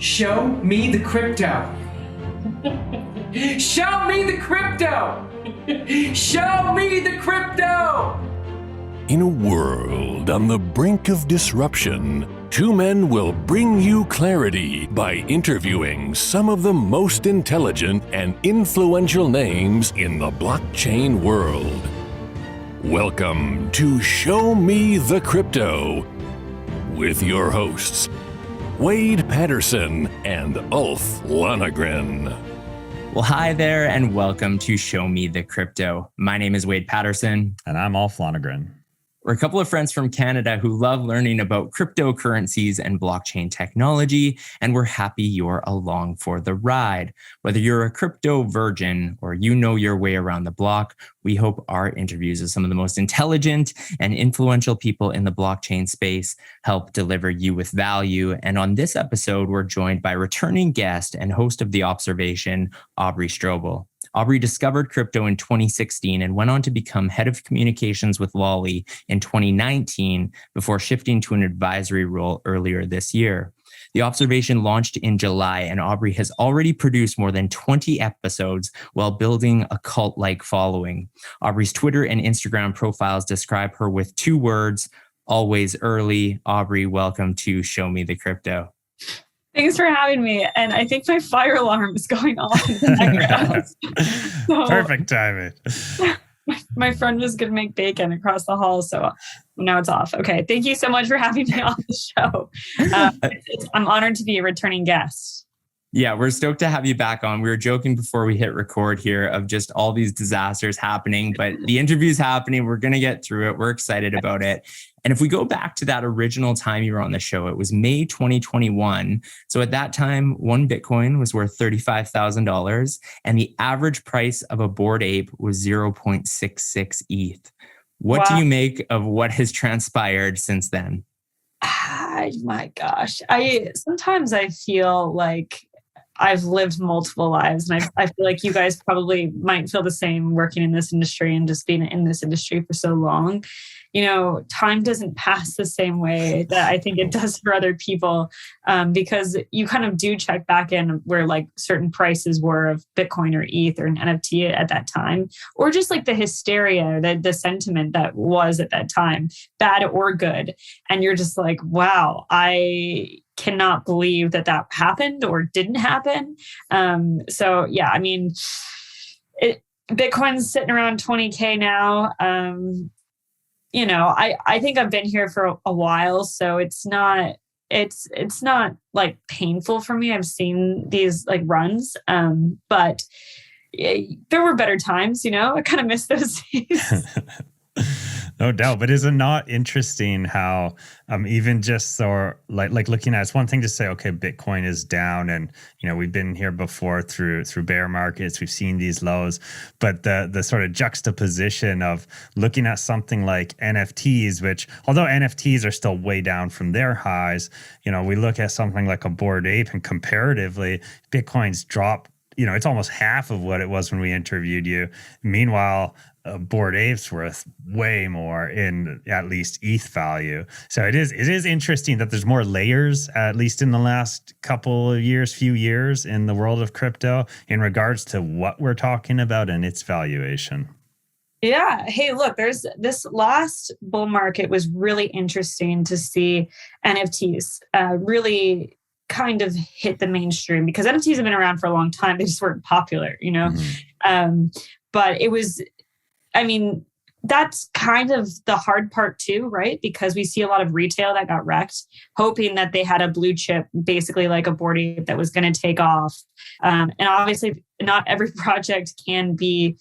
Show me the crypto. Show me the crypto. Show me the crypto. In a world on the brink of disruption, two men will bring you clarity by interviewing some of the most intelligent and influential names in the blockchain world. Welcome to Show Me the Crypto with your hosts, Wade Patterson and Ulf Lonergan. Well, hi there, and welcome to Show Me the Crypto. My name is Wade Patterson. And I'm Ulf Lonergan. We're a couple of friends from Canada who love learning about cryptocurrencies and blockchain technology, and we're happy you're along for the ride. Whether you're a crypto virgin or you know your way around the block, we hope our interviews with some of the most intelligent and influential people in the blockchain space help deliver you with value. And on this episode, we're joined by returning guest and host of the Aubservation, Aubrey Strobel. Aubrey discovered crypto in 2016 and went on to become head of communications with Lolly in 2019 before shifting to an advisory role earlier this year. The Aubservation launched in July, and Aubrey has already produced more than 20 episodes while building a cult-like following. Aubrey's Twitter and Instagram profiles describe her with two words: always early. Aubrey, welcome to Show Me the Crypto. Thanks for having me. And I think my fire alarm is going off in the background. So, perfect timing. My friend was going to make bacon across the hall, so now it's off. Okay. Thank you so much for having me on the show. I'm honored to be a returning guest. Yeah, we're stoked to have you back on. We were joking before we hit record here of just all these disasters happening, but the interview's happening. We're going to get through it. We're excited about it. And if we go back to that original time you were on the show, it was May 2021. So at that time, one Bitcoin was worth $35,000 and the average price of a Bored Ape was 0.66 ETH. What do you make of what has transpired since then? My gosh. Sometimes I feel like I've lived multiple lives, and I feel like you guys probably might feel the same working in this industry and just being in this industry for so long. You know, time doesn't pass the same way that I think it does for other people, because you kind of do check back in where like certain prices were of Bitcoin or ETH or an NFT at that time, or just like the hysteria, the sentiment that was at that time, bad or good. And you're just like, wow, I cannot believe that happened or didn't happen. So yeah, I mean, Bitcoin's sitting around 20K now. You know, I think I've been here for a while, so it's not like painful for me. I've seen these like runs, but there were better times, you know. I kind of miss those days. No doubt, but is it not interesting how even just so like looking at it's one thing to say, okay, Bitcoin is down, and you know we've been here before through bear markets, we've seen these lows, but the sort of juxtaposition of looking at something like NFTs, which although NFTs are still way down from their highs, you know, we look at something like a Bored Ape and comparatively Bitcoin's dropped. You know, it's almost half of what it was when we interviewed you. Meanwhile, Bored Apes worth way more in at least ETH value. So it is interesting that there's more layers, at least in the last few years in the world of crypto in regards to what we're talking about and its valuation. Yeah. Hey, look, there's this last bull market was really interesting to see NFTs really kind of hit the mainstream, because NFTs have been around for a long time. They just weren't popular, you know? Mm-hmm. But it was, I mean, that's kind of the hard part too, right? Because we see a lot of retail that got wrecked, hoping that they had a blue chip, basically like a Bored Ape that was going to take off. And obviously not every project can be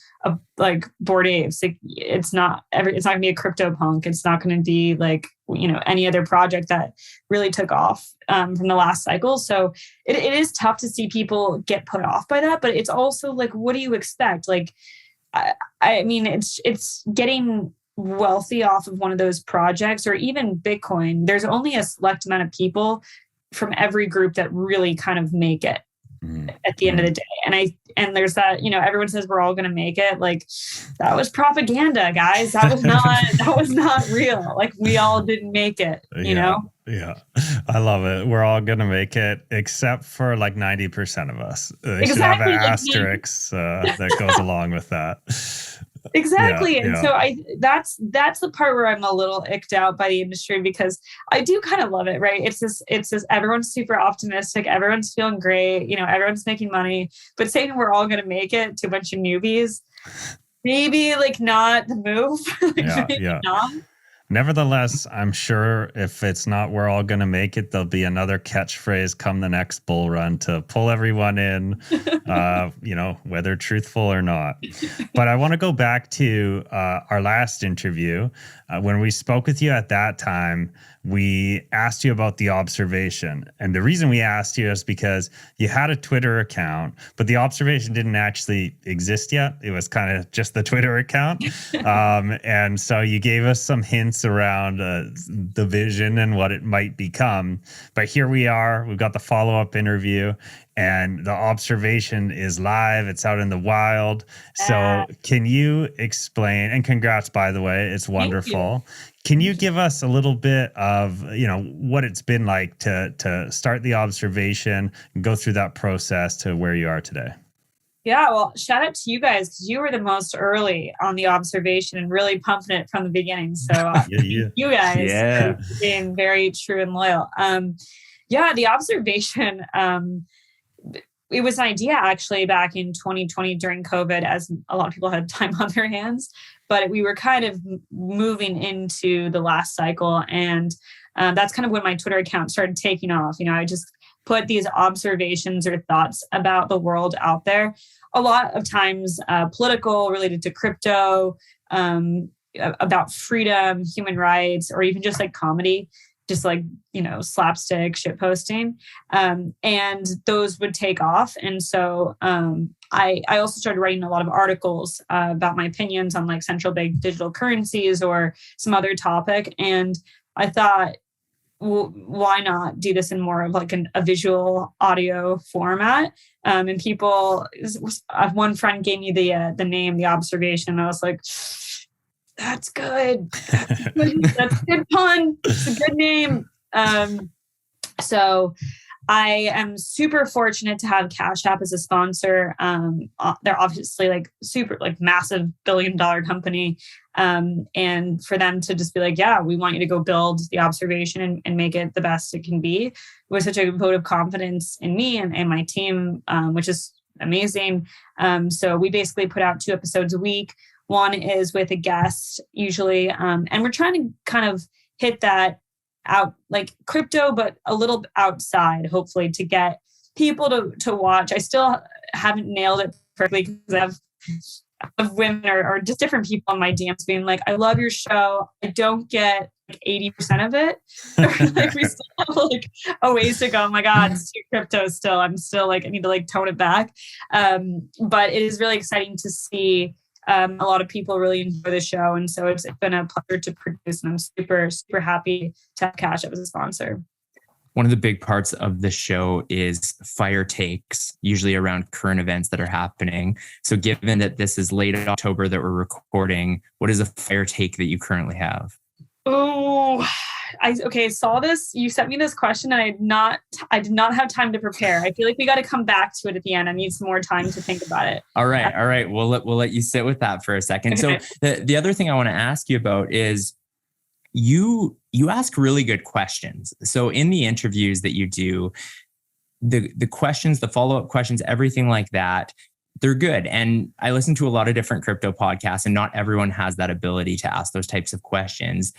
like Bored Apes. It's not going to be a CryptoPunk. It's not going to be like, you know, any other project that really took off from the last cycle. So it is tough to see people get put off by that, but it's also like, what do you expect? Like, I mean, it's getting wealthy off of one of those projects, or even Bitcoin. There's only a select amount of people from every group that really kind of make it. at the end of the day. And there's that, everyone says we're all going to make it. Like, that was propaganda, guys. That was not real. Like, we all didn't make it, you know? Yeah. I love it. We're all going to make it except for like 90% of us. They should have an asterisk that goes along with that. Exactly. And so that's the part where I'm a little icked out by the industry, because I do kind of love it, right? It's this everyone's super optimistic, everyone's feeling great, everyone's making money, but saying we're all going to make it to a bunch of newbies, maybe like not the move. Not. Nevertheless, I'm sure if it's not we're all going to make it, there'll be another catchphrase come the next bull run to pull everyone in, whether truthful or not. But I want to go back to our last interview. When we spoke with you at that time, we asked you about the Aubservation. And the reason we asked you is because you had a Twitter account, but the Aubservation didn't actually exist yet. It was kind of just the Twitter account. And so you gave us some hints around the vision and what it might become. But here we are. We've got the follow-up interview, and the Aubservation is live. It's out in the wild. So can you explain, and congrats, by the way, it's wonderful. Can you give us a little bit of, what it's been like to start the Aubservation and go through that process to where you are today? Yeah, well, shout out to you guys, because you were the most early on the Aubservation and really pumping it from the beginning. So you guys are being very true and loyal. The Aubservation, it was an idea actually back in 2020 during COVID, as a lot of people had time on their hands, but we were kind of moving into the last cycle. And that's kind of when my Twitter account started taking off. I just put these observations or thoughts about the world out there. A lot of times political, related to crypto, about freedom, human rights, or even just like comedy, just like, slapstick shit posting. And those would take off. And so I also started writing a lot of articles about my opinions on like central bank digital currencies or some other topic. And I thought, well, why not do this in more of like a visual audio format? And people, one friend gave me the name, the Aubservation. I was like, that's good. That's a good pun. It's a good name. So I am super fortunate to have Cash App as a sponsor. They're obviously like super like massive $1 billion company. And for them to just be like, yeah, we want you to go build the Aubservation and make it the best it can be, was such a vote of confidence in me and my team, which is amazing. So we basically put out 2 episodes a week. One is with a guest usually. And we're trying to kind of hit that out like crypto, but a little outside, hopefully, to get people to watch. I still haven't nailed it perfectly because I have women or just different people in my DMs being like, I love your show. I don't get like 80% of it. Like we still have like a ways to go. Oh my God, it's too crypto still. I'm still like, I need to like tone it back. But it is really exciting to see a lot of people really enjoy the show. And so it's been a pleasure to produce, and I'm super, super happy to have Cash App as a sponsor. One of the big parts of the show is fire takes, usually around current events that are happening. So given that this is late October that we're recording, what is a fire take that you currently have? Oh, saw this. You sent me this question and I did not have time to prepare. I feel like we got to come back to it at the end. I need some more time to think about it. All right. We'll let you sit with that for a second. Okay. So the other thing I want to ask you about is you ask really good questions. So in the interviews that you do, the questions, the follow-up questions, everything like that, they're good. And I listen to a lot of different crypto podcasts, and not everyone has that ability to ask those types of questions.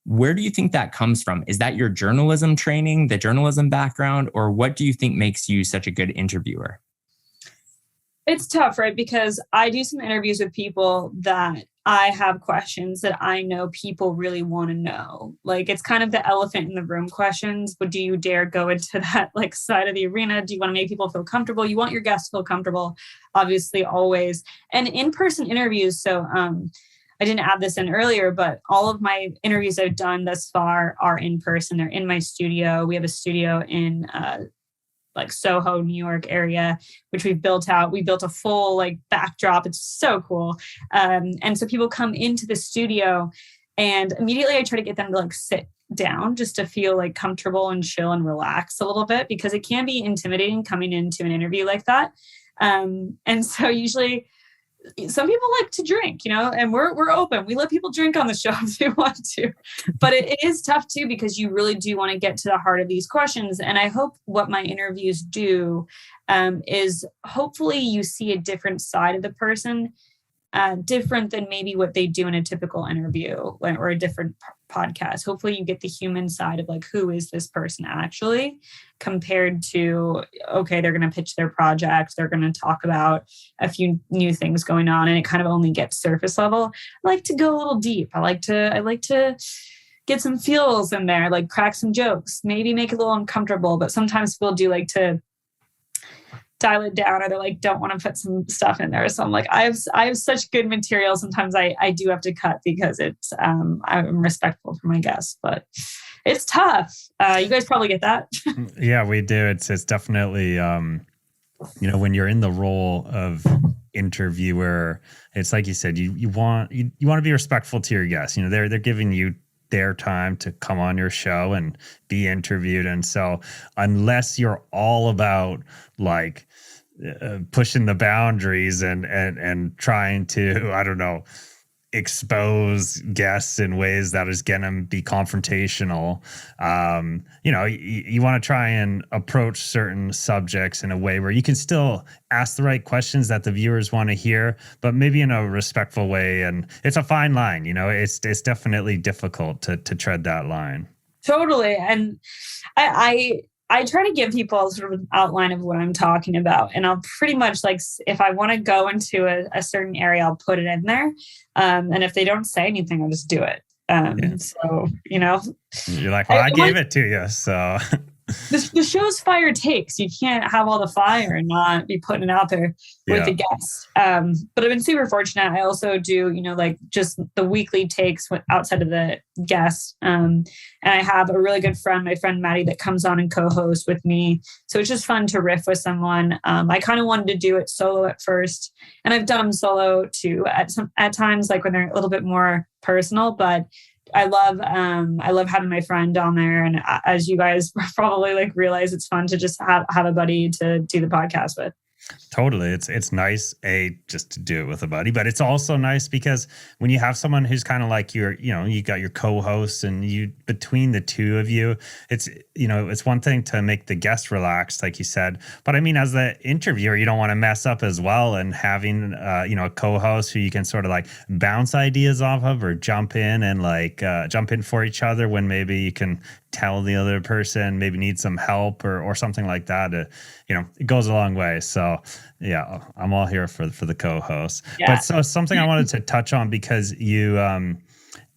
Where do you think that comes from? Is that your journalism training, the journalism background, or what do you think makes you such a good interviewer? It's tough, right? Because I do some interviews with people that I have questions that I know people really want to know. Like, it's kind of the elephant in the room questions, but do you dare go into that like side of the arena? Do you want to make people feel comfortable? You want your guests to feel comfortable, obviously, always. And in-person interviews, so I didn't add this in earlier, but all of my interviews I've done thus far are in person. They're in my studio. We have a studio in like Soho, New York area, which we've built out. We built a full like backdrop. It's so cool. And so people come into the studio and immediately I try to get them to like sit down just to feel like comfortable and chill and relax a little bit, because it can be intimidating coming into an interview like that. And so usually some people like to drink, and we're open. We let people drink on the show if they want to, but it is tough too, because you really do want to get to the heart of these questions. And I hope what my interviews do is hopefully you see a different side of the person, different than maybe what they do in a typical interview or a different podcast. Hopefully you get the human side of like, who is this person actually, compared to, okay, they're going to pitch their project. They're going to talk about a few new things going on, and it kind of only gets surface level. I like to go a little deep. I like to get some feels in there, like crack some jokes, maybe make it a little uncomfortable, but sometimes people do like to dial it down, or they like don't want to put some stuff in there. So I'm like, I have such good material. Sometimes I do have to cut because it's I'm respectful for my guests, but it's tough. You guys probably get that. Yeah, we do. It's definitely when you're in the role of interviewer, it's like you said, you want to be respectful to your guests. They're giving you their time to come on your show and be interviewed. And so unless you're all about like pushing the boundaries and trying to, I don't know, expose guests in ways that is going to be confrontational, you want to try and approach certain subjects in a way where you can still ask the right questions that the viewers want to hear, but maybe in a respectful way. And it's a fine line, it's definitely difficult to tread that line. Totally. And I try to give people sort of an outline of what I'm talking about. And I'll pretty much like, if I want to go into a certain area, I'll put it in there. And if they don't say anything, I'll just do it. So, you're like, well, I gave it to you. So the show's fire takes. You can't have all the fire and not be putting it out there with the guests. But I've been super fortunate. I also do, like just the weekly takes outside of the guests. And I have a really good friend, my friend Maddie, that comes on and co-hosts with me. So it's just fun to riff with someone. I kind of wanted to do it solo at first, and I've done them solo too at times, like when they're a little bit more personal, but I love having my friend on there. And as you guys probably like realize, it's fun to just have a buddy to do the podcast with. Totally. It's nice, just to do it with a buddy, but it's also nice because when you have someone who's kind of like you got your co-hosts, and between the two of you, it's one thing to make the guest relaxed, like you said, but I mean, as the interviewer, you don't want to mess up as well. And having, a co-host who you can sort of like bounce ideas off of, or jump in and like jump in for each other when maybe you can tell the other person maybe needs some help or something like that. It goes a long way. So yeah, I'm all here for the co-host. Yeah. But so something I wanted to touch on, because you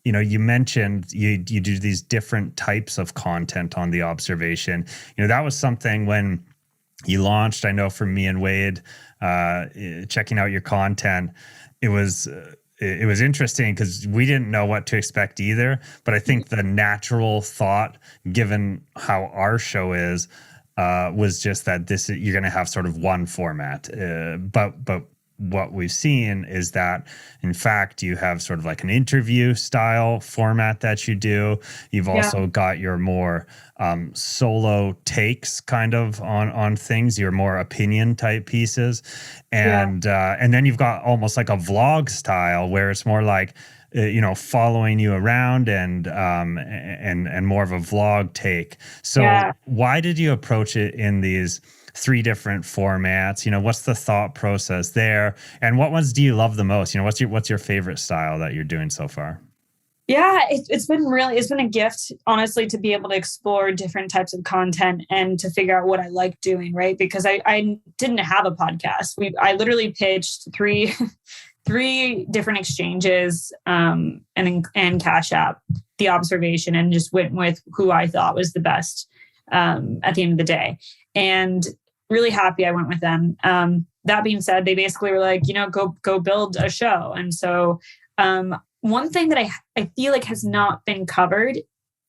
mentioned you do these different types of content on the Aubservation. That was something when you launched, I know for me and Wade, checking out your content, it was interesting because we didn't know what to expect either. But I think the natural thought, given how our show is, was just that you're going to have sort of one format. But what we've seen is that, in fact, you have sort of like an interview style format that you do. You've also got your more solo takes kind of on things, your more opinion type pieces. And then you've got almost like a vlog style where it's more like, following you around and more of a vlog take. So why did you approach it in these three different formats? What's the thought process there? And what ones do you love the most? What's your favorite style that you're doing so far? Yeah, it's been a gift, honestly, to be able to explore different types of content and to figure out what I like doing, right? Because I didn't have a podcast. I literally pitched three different exchanges and Cash App, the Aubservation, and just went with who I thought was the best at the end of the day. And really happy I went with them. That being said, they basically were like, go build a show. And so one thing that I feel like has not been covered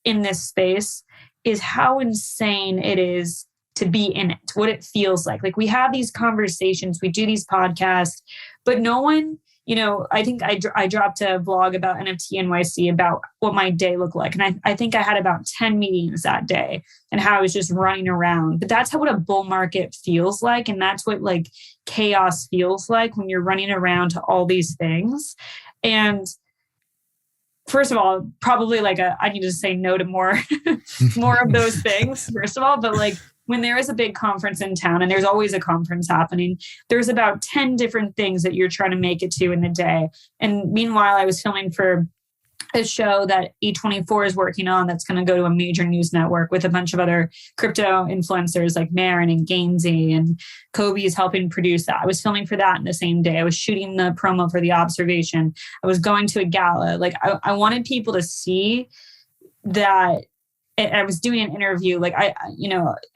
in this space is how insane it is to be in it, what it feels like. Like we have these conversations, we do these podcasts, but no one, I think I dropped a vlog about NFT NYC about what my day looked like. And I think I had about 10 meetings that day and how I was just running around. But that's what a bull market feels like. And that's what like chaos feels like when you're running around to all these things. And first of all, probably like I need to say no to more, more of those things, first of all. But like when there is a big conference in town, and there's always a conference happening, there's about 10 different things that you're trying to make it to in the day. And meanwhile, I was filming for a show that E24 is working on that's going to go to a major news network with a bunch of other crypto influencers like Marin and Gainsey, and Kobe is helping produce that. I was filming for that in the same day. I was shooting the promo for the Aubservation. I was going to a gala. Like I wanted people to see that. I was doing an interview, like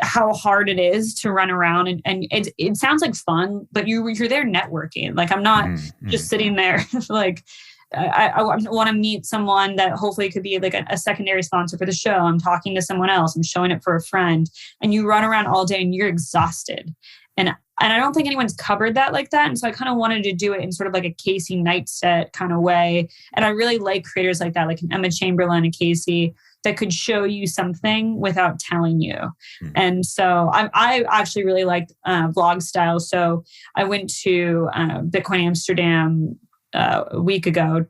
how hard it is to run around, and it sounds like fun, but you're there networking. Like I'm not just sitting there. Like I want to meet someone that hopefully could be like a secondary sponsor for the show. I'm talking to someone else. I'm showing it for a friend, and you run around all day and you're exhausted. And I don't think anyone's covered that like that. And so I kind of wanted to do it in sort of like a Casey Neistat kind of way. And I really like creators like that, like an Emma Chamberlain and Casey, that could show you something without telling you. And so I actually really liked vlog style. So I went to Bitcoin Amsterdam a week ago,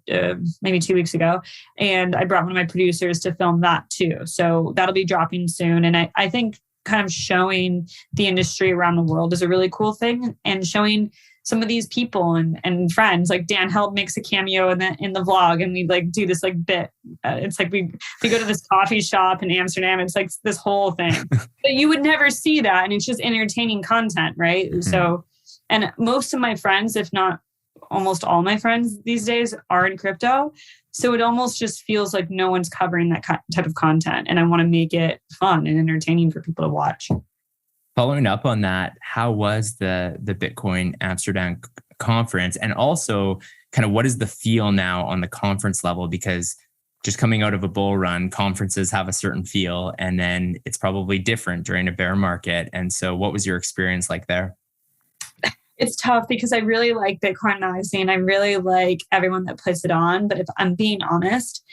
maybe 2 weeks ago, and I brought one of my producers to film that too. So that'll be dropping soon. And I think kind of showing the industry around the world is a really cool thing, and showing some of these people and friends. Like Dan Held makes a cameo in the vlog, and we like do this like bit. It's like we go to this coffee shop in Amsterdam. It's like this whole thing, but you would never see that, and it's just entertaining content, right? Mm-hmm. So, and most of my friends, if not almost all my friends these days, are in crypto. So it almost just feels like no one's covering that type of content, and I want to make it fun and entertaining for people to watch. Following up on that, how was the Bitcoin Amsterdam conference? And also kind of what is the feel now on the conference level? Because just coming out of a bull run, conferences have a certain feel, and then it's probably different during a bear market. And so what was your experience like there? It's tough because I really like Bitcoin Magazine. I really like everyone that puts it on. But if I'm being honest,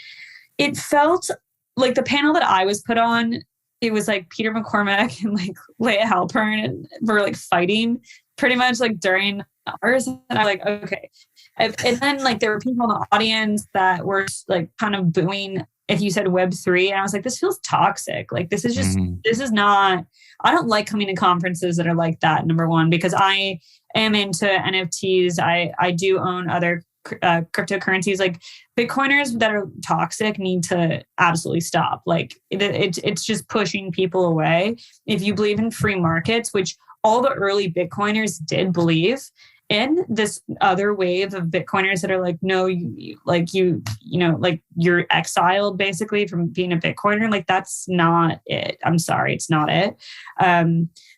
it felt like the panel that I was put on, it was like Peter McCormack and like Leah Halpern were like fighting pretty much like during ours. And I'm like, okay. And then like there were people in the audience that were like kind of booing if you said Web3. And I was like, this feels toxic. Like this is just, this is not, I don't like coming to conferences that are like that, number one, because I am into NFTs. I do own other cryptocurrencies. Like Bitcoiners that are toxic need to absolutely stop. Like it's just pushing people away. If you believe in free markets, which all the early Bitcoiners did believe in, this other wave of Bitcoiners that are like, no, you're exiled basically from being a Bitcoiner. Like that's not it. I'm sorry, it's not it.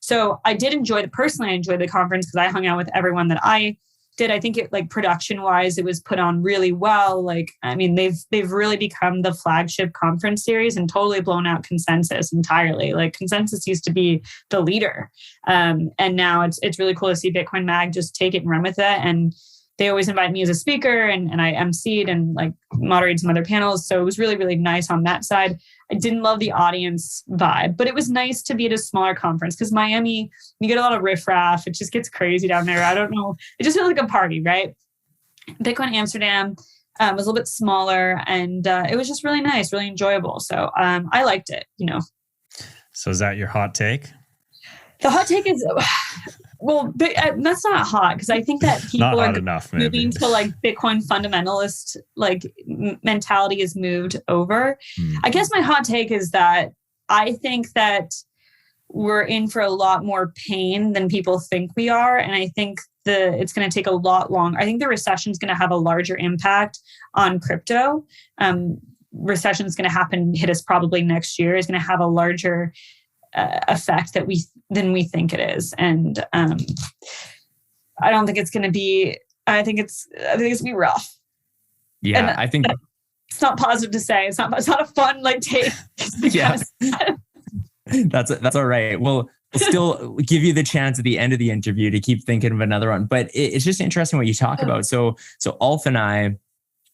So I did enjoy personally, I enjoyed the conference because I hung out with everyone that I did. I think it, like production wise, it was put on really well. Like, I mean, they've really become the flagship conference series and totally blown out Consensus entirely. Like Consensus used to be the leader. And now it's really cool to see Bitcoin Mag just take it and run with it. And they always invite me as a speaker, and I emceed and like moderated some other panels. So it was really, really nice on that side. I didn't love the audience vibe, but it was nice to be at a smaller conference because Miami, you get a lot of riffraff. It just gets crazy down there. I don't know. It just feels like a party, right? Bitcoin Amsterdam was a little bit smaller, and it was just really nice, really enjoyable. So I liked it, So is that your hot take? The hot take is, well, that's not hot because I think that people are moving to like Bitcoin fundamentalist like mentality is moved over. I guess my hot take is that I think that we're in for a lot more pain than people think we are. And I think it's going to take a lot longer. I think the recession is going to have a larger impact on crypto. Recession is going to hit us probably next year. Is going to have a larger effect than we think it is. And I don't think it's going to be, I think it's going to be rough. Yeah, and I think it's not positive to say. It's not a fun like take. Yeah. That's all right. Well, still give you the chance at the end of the interview to keep thinking of another one. But it's just interesting what you talk about. So Alf and I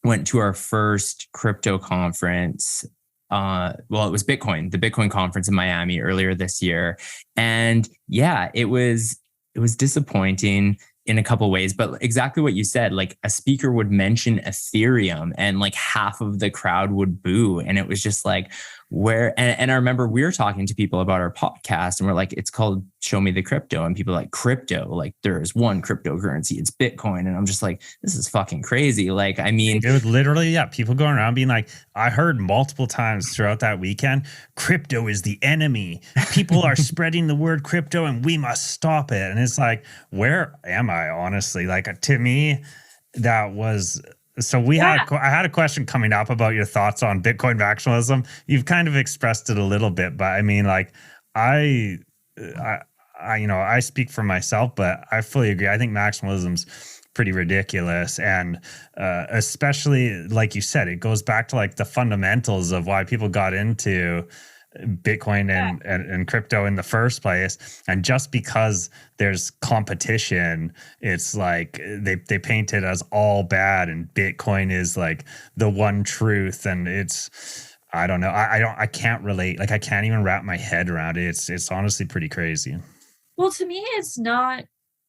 went to our first crypto conference. It was the Bitcoin conference in Miami earlier this year. And yeah, it was disappointing in a couple of ways, but exactly what you said, like a speaker would mention Ethereum and like half of the crowd would boo. And it was just like, and I remember we were talking to people about our podcast and we're like, it's called Show Me the Crypto. And people are like, crypto, like there's one cryptocurrency, it's Bitcoin. And I'm just like, this is fucking crazy. Like, I mean, it was literally, people going around being like, I heard multiple times throughout that weekend, crypto is the enemy. People are spreading the word crypto and we must stop it. And it's like, where am I, honestly? Like, to me, that was... So I had a question coming up about your thoughts on Bitcoin maximalism. You've kind of expressed it a little bit, but I mean, like, I speak for myself, but I fully agree. I think maximalism's pretty ridiculous. And especially, like you said, it goes back to like the fundamentals of why people got into Bitcoin and crypto in the first place. And just because there's competition, it's like they paint it as all bad and Bitcoin is like the one truth. And it's, I don't know. I can't relate. Like, I can't even wrap my head around it. It's honestly pretty crazy. Well, to me, it's not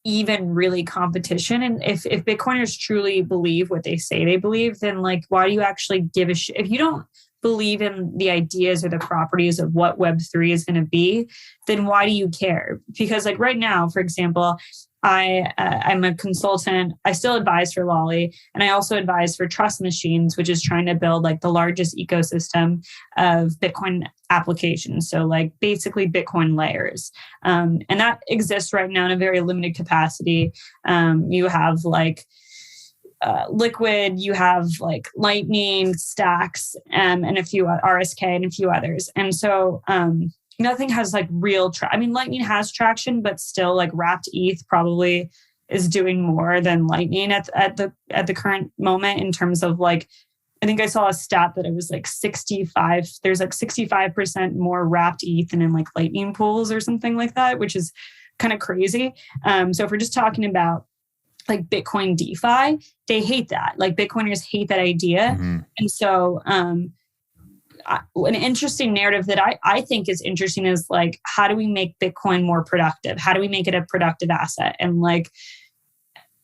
even really competition. And if Bitcoiners truly believe what they say they believe, then like, why do you actually give a shit? If you don't believe in the ideas or the properties of what Web3 is going to be, then why do you care? Because like right now, for example, I'm a consultant. I still advise for Lolly, and I also advise for Trust Machines, which is trying to build like the largest ecosystem of Bitcoin applications. So like basically Bitcoin layers. And that exists right now in a very limited capacity. You have like Liquid, you have like Lightning, Stacks, and a few RSK and a few others. And so nothing has like real Lightning has traction, but still like wrapped ETH probably is doing more than Lightning at the current moment in terms of like, I think I saw a stat that it was like 65% more wrapped ETH than in like Lightning pools or something like that, which is kind of crazy. So if we're just talking about like Bitcoin DeFi, they hate that. Like Bitcoiners hate that idea. Mm-hmm. And so an interesting narrative that I think is interesting is like, how do we make Bitcoin more productive? How do we make it a productive asset? And like,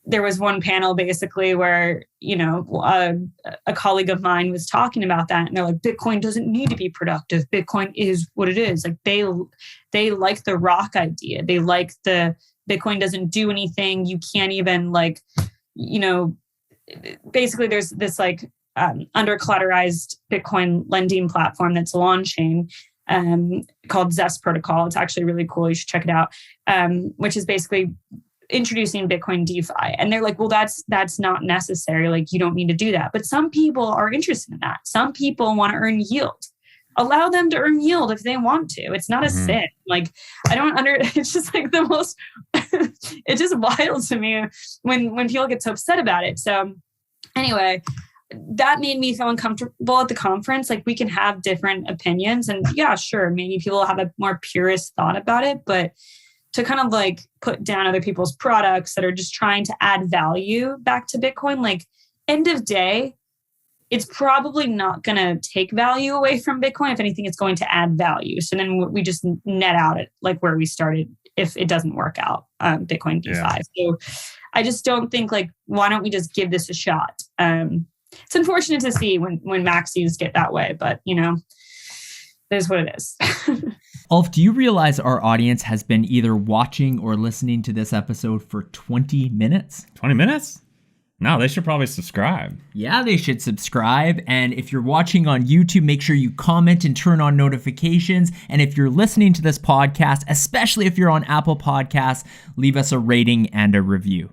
there was one panel basically where, a colleague of mine was talking about that. And they're like, Bitcoin doesn't need to be productive. Bitcoin is what it is. Like they like the rock idea. They like the Bitcoin doesn't do anything. You can't even like, basically there's this like under collateralized Bitcoin lending platform that's on-chain called Zest Protocol. It's actually really cool. You should check it out. Which is basically introducing Bitcoin DeFi. And they're like, well, that's not necessary. Like you don't need to do that. But some people are interested in that. Some people want to earn yield. Allow them to earn yield if they want to. It's not a sin. Like it's just like the most, it's just wild to me when people get so upset about it. So anyway, that made me feel uncomfortable at the conference. Like we can have different opinions and yeah, sure. Maybe people have a more purist thought about it, but to kind of like put down other people's products that are just trying to add value back to Bitcoin, like end of day, it's probably not going to take value away from Bitcoin. If anything, it's going to add value. So then we just net out at like where we started if it doesn't work out, Bitcoin DeFi. Yeah. So I just don't think like, why don't we just give this a shot? It's unfortunate to see when maxis get that way, but it is what it is. Ulf, do you realize our audience has been either watching or listening to this episode for 20 minutes? 20 minutes? No, they should probably subscribe. Yeah, they should subscribe. And if you're watching on YouTube, make sure you comment and turn on notifications. And if you're listening to this podcast, especially if you're on Apple Podcasts, leave us a rating and a review.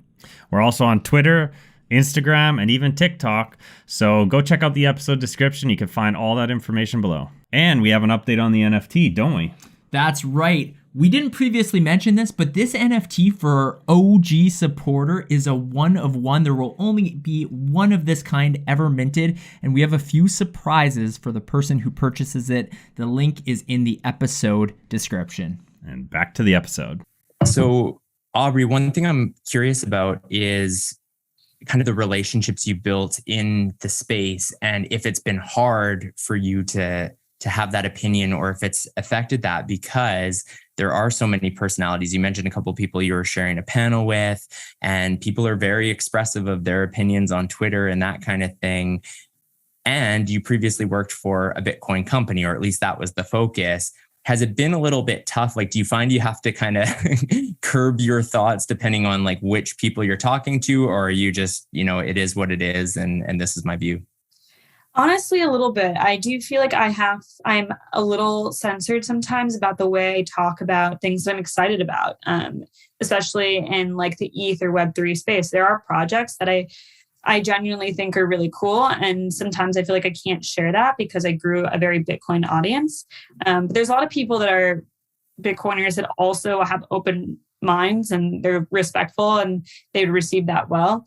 We're also on Twitter, Instagram, and even TikTok. So go check out the episode description. You can find all that information below. And we have an update on the NFT, don't we? That's right. We didn't previously mention this, but this NFT for OG supporter is a one of one. There will only be one of this kind ever minted, and we have a few surprises for the person who purchases it. The link is in the episode description. And back to the episode. So, Aubrey, one thing I'm curious about is kind of the relationships you built in the space, and if it's been hard for you to have that opinion, or if it's affected that, because there are so many personalities. You mentioned a couple of people you were sharing a panel with, and people are very expressive of their opinions on Twitter and that kind of thing. And you previously worked for a Bitcoin company, or at least that was the focus. Has it been a little bit tough? Like, do you find you have to kind of curb your thoughts depending on like which people you're talking to, or are you just, it is what it is, and this is my view? Honestly, a little bit. I do feel like I'm a little censored sometimes about the way I talk about things that I'm excited about, especially in like the ETH or Web3 space. There are projects that I genuinely think are really cool. And sometimes I feel like I can't share that because I grew a very Bitcoin audience. But there's a lot of people that are Bitcoiners that also have open minds and they're respectful and they would receive that well.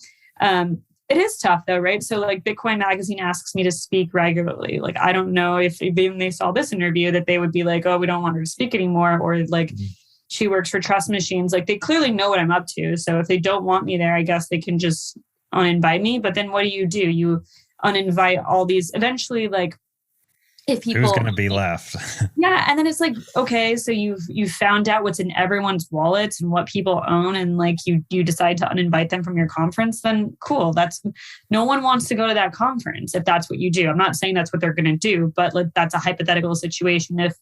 It is tough though, right? So like Bitcoin Magazine asks me to speak regularly. Like, I don't know if even they saw this interview that they would be like, oh, we don't want her to speak anymore. Or like, she works for Trust Machines. Like, they clearly know what I'm up to. So if they don't want me there, I guess they can just uninvite me. But then what do? You uninvite all these eventually, like, if people, who's going to be left? Yeah. And then it's like, okay, so you've found out what's in everyone's wallets and what people own. And like, you decide to uninvite them from your conference, then cool. No one wants to go to that conference if that's what you do. I'm not saying that's what they're going to do, but like, that's a hypothetical situation. If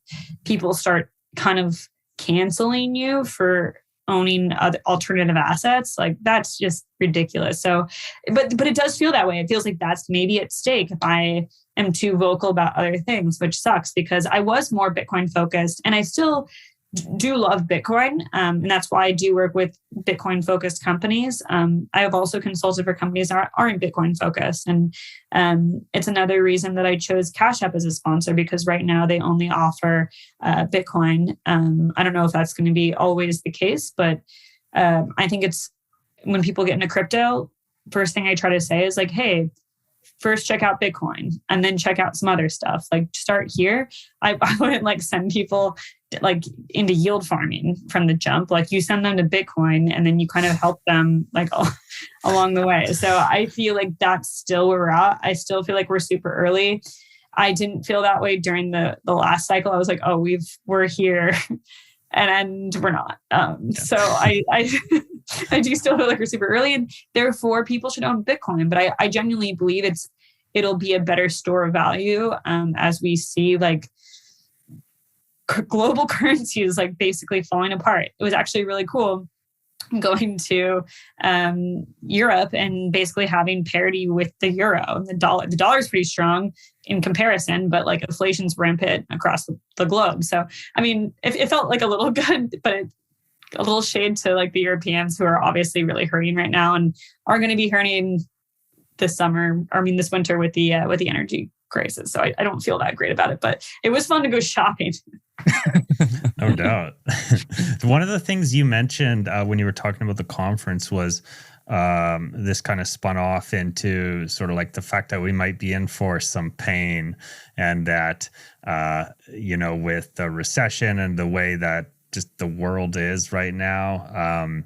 people start kind of canceling you for owning other alternative assets, like, that's just ridiculous. So, but it does feel that way. It feels like that's maybe at stake if I am too vocal about other things, which sucks because I was more Bitcoin focused and I still do love Bitcoin. And that's why I do work with Bitcoin focused companies. I have also consulted for companies that aren't Bitcoin focused. And it's another reason that I chose Cash App as a sponsor, because right now they only offer Bitcoin. I don't know if that's going to be always the case, but I think it's when people get into crypto, first thing I try to say is like, hey, first check out Bitcoin and then check out some other stuff. Like, start here. I wouldn't like send people like into yield farming from the jump. Like, you send them to Bitcoin and then you kind of help them like along the way. So I feel like that's still where we're at. I still feel like we're super early. I didn't feel that way during the last cycle. I was like, oh, we're here. And we're not. So I I do still feel like we're super early, and therefore people should own Bitcoin. But I genuinely believe it'll be a better store of value as we see like global currencies like basically falling apart. It was actually really cool going to Europe and basically having parity with the euro and the dollar. The dollar is pretty strong in comparison, but like inflation's rampant across the globe. So, I mean, it felt like a little good, but a little shade to like the Europeans who are obviously really hurting right now and are going to be hurting this winter with the energy crisis. So I don't feel that great about it, but it was fun to go shopping. No doubt. One of the things you mentioned when you were talking about the conference was this kind of spun off into sort of like the fact that we might be in for some pain, and that, with the recession and the way that just the world is right now,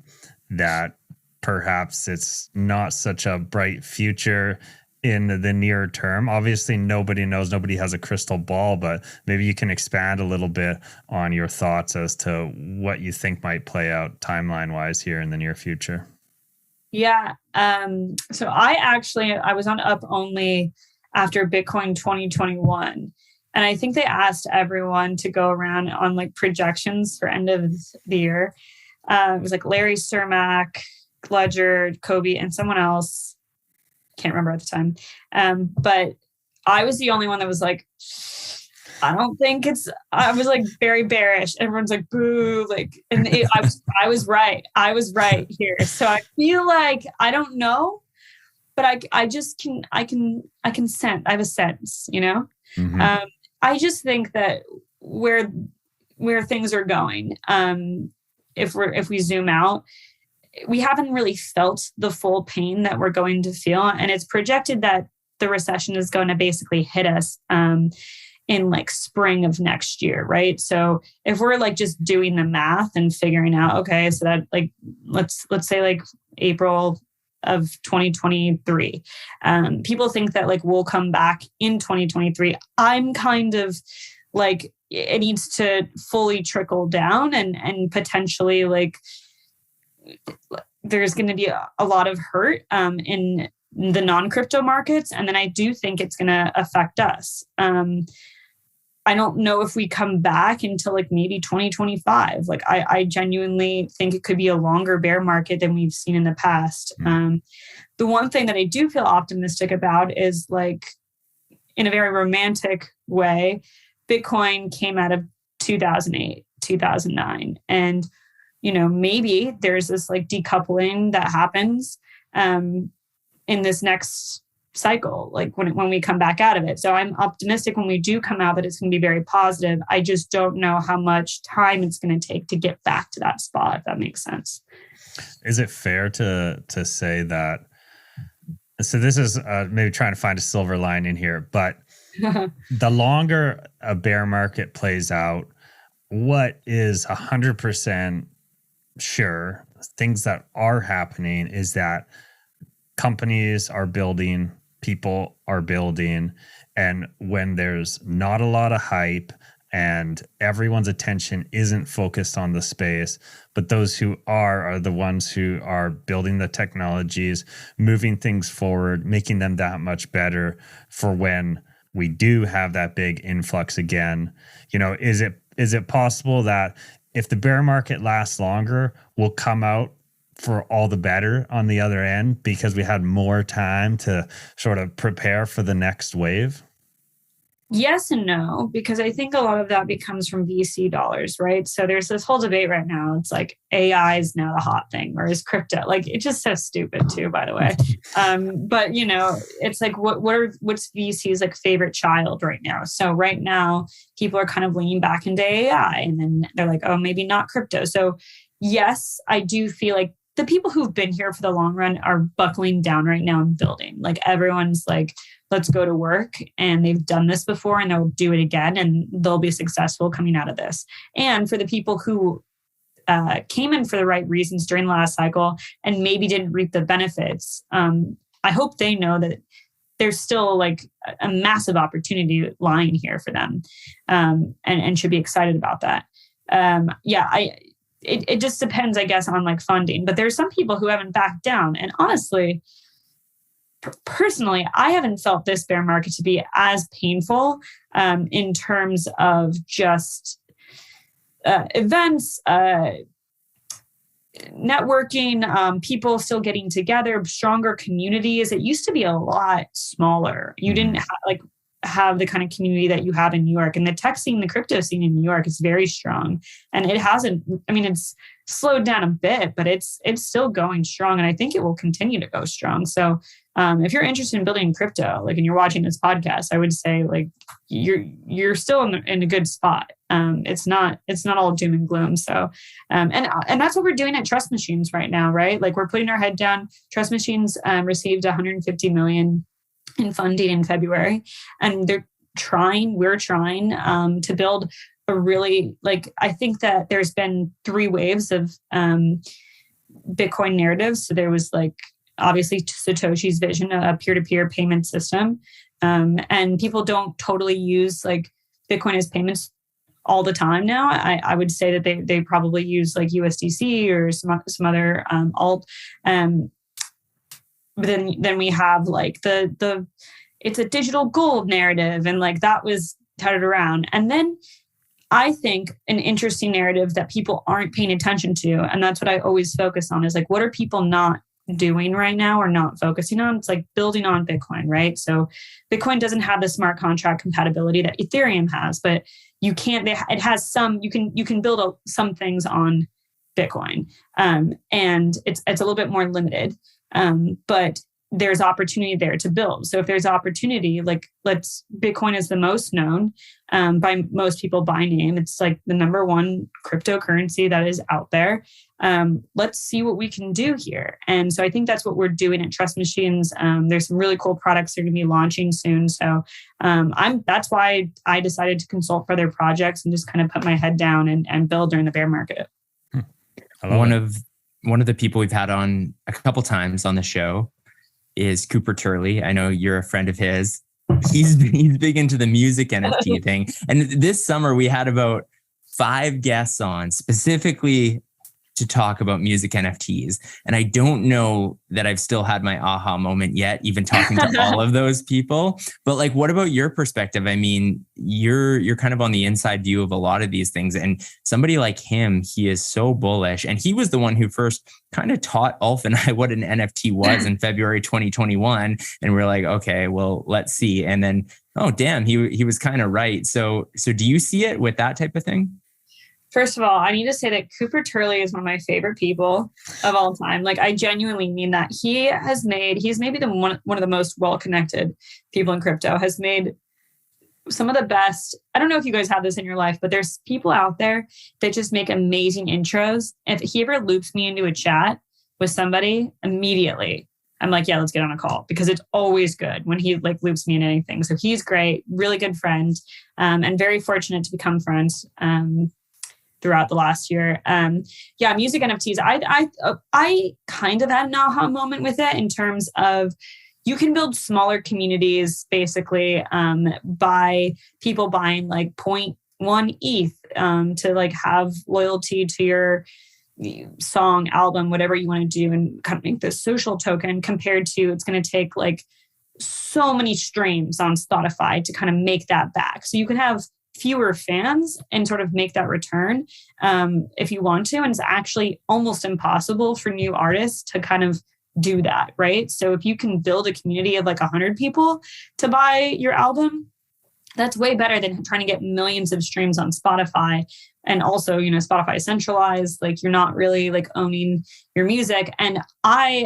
that perhaps it's not such a bright future in the near term. Obviously, nobody knows, nobody has a crystal ball, but maybe you can expand a little bit on your thoughts as to what you think might play out timeline-wise here in the near future. Yeah. So I was on Up Only after Bitcoin 2021. And I think they asked everyone to go around on like projections for end of the year. It was like Larry Cermak, Ledger, Kobe, and someone else. Can't remember at the time. But I was the only one that was like, I was like very bearish. Everyone's like, boo. Like, and I was right. I was right here. So I feel like, I don't know, but I can sense, I have a sense, Mm-hmm. I just think that where things are going, if we zoom out, we haven't really felt the full pain that we're going to feel. And it's projected that the recession is going to basically hit us in like spring of next year, right? So if we're like just doing the math and figuring out, okay, so that like let's say like April of 2023, people think that like we'll come back in 2023. I'm kind of like, it needs to fully trickle down and potentially like there's going to be a lot of hurt in the non-crypto markets. And then I do think it's going to affect us. I don't know if we come back until like maybe 2025. Like I genuinely think it could be a longer bear market than we've seen in the past. The one thing that I do feel optimistic about is like in a very romantic way, Bitcoin came out of 2008, 2009. And, you know, maybe there's this like decoupling that happens in this next cycle, like when we come back out of it. So I'm optimistic when we do come out that it's going to be very positive. I just don't know how much time it's going to take to get back to that spot, if that makes sense. Is it fair to say that? So this is maybe trying to find a silver lining here, but the longer a bear market plays out, what is 100% sure, things that are happening is that companies are building, people are building, and when there's not a lot of hype and everyone's attention isn't focused on the space, but those who are the ones who are building the technologies, moving things forward, making them that much better for when we do have that big influx again. You know, is it possible that if the bear market lasts longer, we'll come out for all the better on the other end because we had more time to sort of prepare for the next wave? Yes and no, because I think a lot of that becomes from VC dollars, right? So there's this whole debate right now. It's like AI is now the hot thing, whereas crypto, like it's just so stupid too, by the way. But you know, it's like what's VC's like favorite child right now? So right now, people are kind of leaning back into AI, and then they're like, oh, maybe not crypto. So yes, I do feel like the people who've been here for the long run are buckling down right now and building. Like everyone's like, let's go to work. And they've done this before and they'll do it again and they'll be successful coming out of this. And for the people who came in for the right reasons during the last cycle and maybe didn't reap the benefits, I hope they know that there's still like a massive opportunity lying here for them, and should be excited about that. It just depends, I guess, on like funding. But there's some people who haven't backed down. And honestly, personally, I haven't felt this bear market to be as painful in terms of just events, networking, people still getting together, stronger communities. It used to be a lot smaller. You didn't have the kind of community that you have in New York, and the tech scene, the crypto scene in New York is very strong, and it hasn't, I mean, it's slowed down a bit, but it's still going strong. And I think it will continue to go strong. So if you're interested in building crypto, like, and you're watching this podcast, I would say like, you're still in a good spot. It's not all doom and gloom. So, and that's what we're doing at Trust Machines right now, right? Like we're putting our head down. Trust Machines received $150 million in funding in February, and we're trying to build a really, like, I think that there's been 3 waves of Bitcoin narratives. So there was like, obviously Satoshi's vision, a peer-to-peer payment system. And people don't totally use like Bitcoin as payments all the time now. I would say that they probably use like USDC or some other alt. But then we have like the it's a digital gold narrative, and like that was touted around. And then I think an interesting narrative that people aren't paying attention to, and that's what I always focus on, is like, what are people not doing right now or not focusing on? It's like building on Bitcoin, right? So Bitcoin doesn't have the smart contract compatibility that Ethereum has, but it has some, you can build some things on Bitcoin. And it's a little bit more limited. But there's opportunity there to build. So if there's opportunity, like Bitcoin is the most known by most people by name. It's like the number one cryptocurrency that is out there. Let's see what we can do here. And so I think that's what we're doing at Trust Machines. There's some really cool products that are going to be launching soon. So that's why I decided to consult for their projects and just kind of put my head down and build during the bear market. One of the people we've had on a couple times on the show is Cooper Turley. I know you're a friend of his. He's big into the music NFT thing. And this summer we had about 5 guests on specifically to talk about music NFTs. And I don't know that I've still had my aha moment yet, even talking to all of those people. But like, what about your perspective? I mean, you're kind of on the inside view of a lot of these things. And somebody like him, he is so bullish. And he was the one who first kind of taught Ulf and I what an NFT was in February 2021. And we're like, okay, well, let's see. And then, oh, damn, he was kind of right. So do you see it with that type of thing? First of all, I need to say that Cooper Turley is one of my favorite people of all time. Like, I genuinely mean that. He's maybe one of the most well-connected people in crypto, has made some of the best. I don't know if you guys have this in your life, but there's people out there that just make amazing intros. If he ever loops me into a chat with somebody, immediately I'm like, yeah, let's get on a call, because it's always good when he like loops me in anything. So he's great, really good friend, and very fortunate to become friends throughout the last year. Music NFTs. I kind of had an aha moment with it in terms of you can build smaller communities basically by people buying like 0.1 ETH to like have loyalty to your song, album, whatever you want to do, and kind of make this social token, compared to it's going to take like so many streams on Spotify to kind of make that back. So you can have fewer fans and sort of make that return if you want to. And it's actually almost impossible for new artists to kind of do that, right? So if you can build a community of like 100 people to buy your album, that's way better than trying to get millions of streams on Spotify. And also, you know, Spotify is centralized, like you're not really like owning your music. And I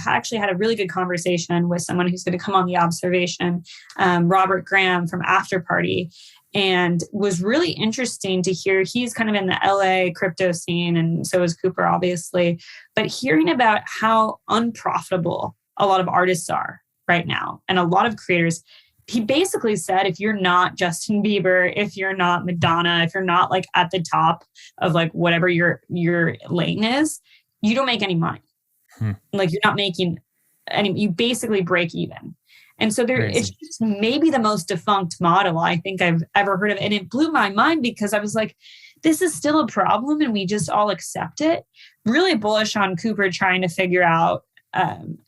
actually had a really good conversation with someone who's going to come on the Aubservation, Robert Graham from After Party. And was really interesting to hear. He's kind of in the LA crypto scene, and so is Cooper, obviously. But hearing about how unprofitable a lot of artists are right now, and a lot of creators, he basically said, if you're not Justin Bieber, if you're not Madonna, if you're not like at the top of like whatever your lane is, you don't make any money. Like you're not making any. You basically break even. And so it's just maybe the most defunct model I think I've ever heard of. And it blew my mind, because I was like, this is still a problem and we just all accept it. Really bullish on Cooper trying to figure out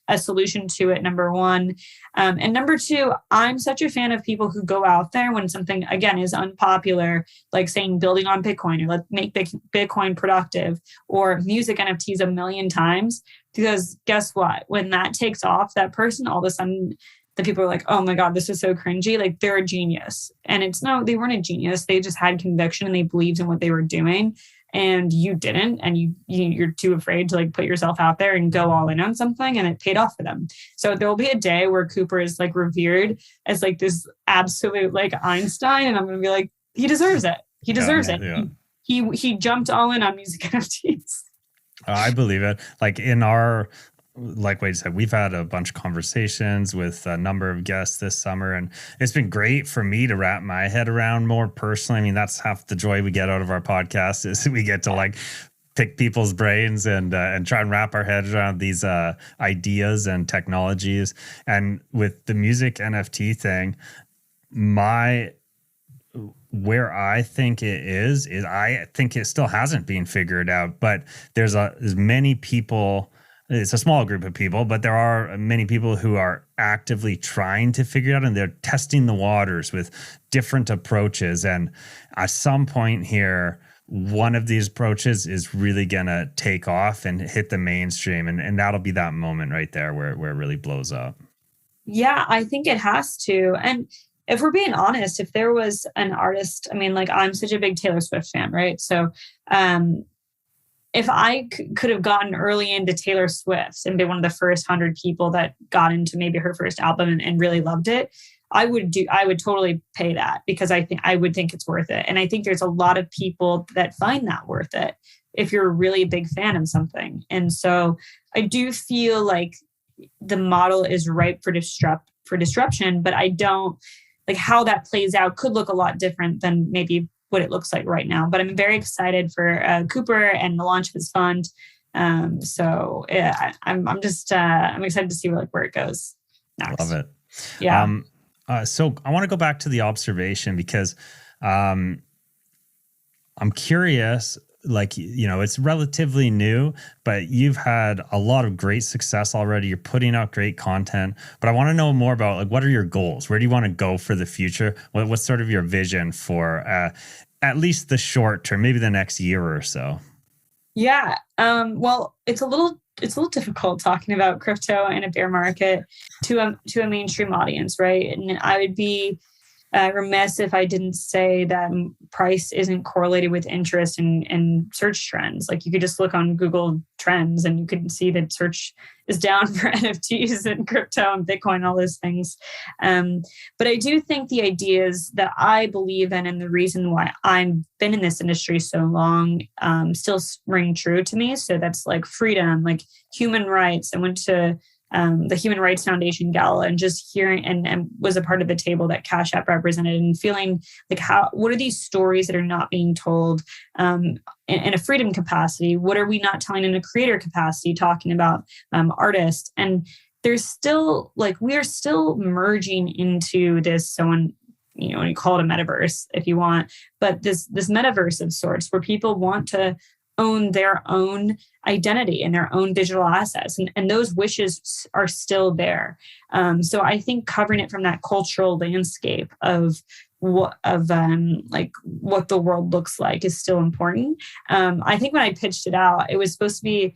a solution to it, number one. And number two, I'm such a fan of people who go out there when something, again, is unpopular, like saying building on Bitcoin, or let's make Bitcoin productive, or music NFTs a million times. Because guess what? When that takes off, that person, all of a sudden, the people are like, oh my God, this is so cringy. Like they're a genius. And they weren't a genius. They just had conviction and they believed in what they were doing. And you didn't. And you're too afraid to like put yourself out there and go all in on something. And it paid off for them. So there'll be a day where Cooper is like revered as like this absolute like Einstein. And I'm going to be like, he deserves it. He deserves it. Yeah. He jumped all in on music NFTs. I believe it. Like in our, like Wade said, we've had a bunch of conversations with a number of guests this summer, and it's been great for me to wrap my head around more personally. I mean, that's half the joy we get out of our podcast, is we get to like pick people's brains and try and wrap our heads around these ideas and technologies. And with the music NFT thing, where I think it is I think it still hasn't been figured out, but there's many people. It's a small group of people, but there are many people who are actively trying to figure it out, and they're testing the waters with different approaches. And at some point here, one of these approaches is really going to take off and hit the mainstream. And that'll be that moment right there where it really blows up. Yeah, I think it has to. And if we're being honest, if there was an artist, I mean, like I'm such a big Taylor Swift fan, right? So, if I could have gotten early into Taylor Swift and been one of the first 100 people that got into maybe her first album and really loved it, I would totally pay that, because I would think it's worth it. And I think there's a lot of people that find that worth it if you're a really big fan of something. And so I do feel like the model is ripe for disruption, but I don't like how that plays out could look a lot different than maybe what it looks like right now. But I'm very excited for Cooper and the launch of his fund. So yeah, I'm excited to see where it goes next. Love it. Yeah. So I want to go back to the observation, because I'm curious, like, it's relatively new, but you've had a lot of great success already. You're putting out great content, but I want to know more about, like, what are your goals? Where do you want to go for the future? What's sort of your vision for at least the short term, maybe the next year or so? Yeah. Well, it's a little difficult talking about crypto in a bear market to a mainstream audience, right? And I would be remiss if I didn't say that price isn't correlated with interest in search trends. Like, you could just look on Google Trends and you can see that search is down for NFTs and crypto and Bitcoin, all those things. But I do think the ideas that I believe in and the reason why I've been in this industry so long still ring true to me. So that's like freedom, like human rights. I went to the Human Rights Foundation Gala and just hearing and was a part of the table that Cash App represented, and feeling like what are these stories that are not being told in a freedom capacity? What are we not telling in a creator capacity, talking about artists? And there's still we are still merging into this. Someone, you call it a metaverse if you want, but this metaverse of sorts where people want to own their own identity and their own digital assets. And those wishes are still there. So I think covering it from that cultural landscape of what the world looks like is still important. I think when I pitched it out, it was supposed to be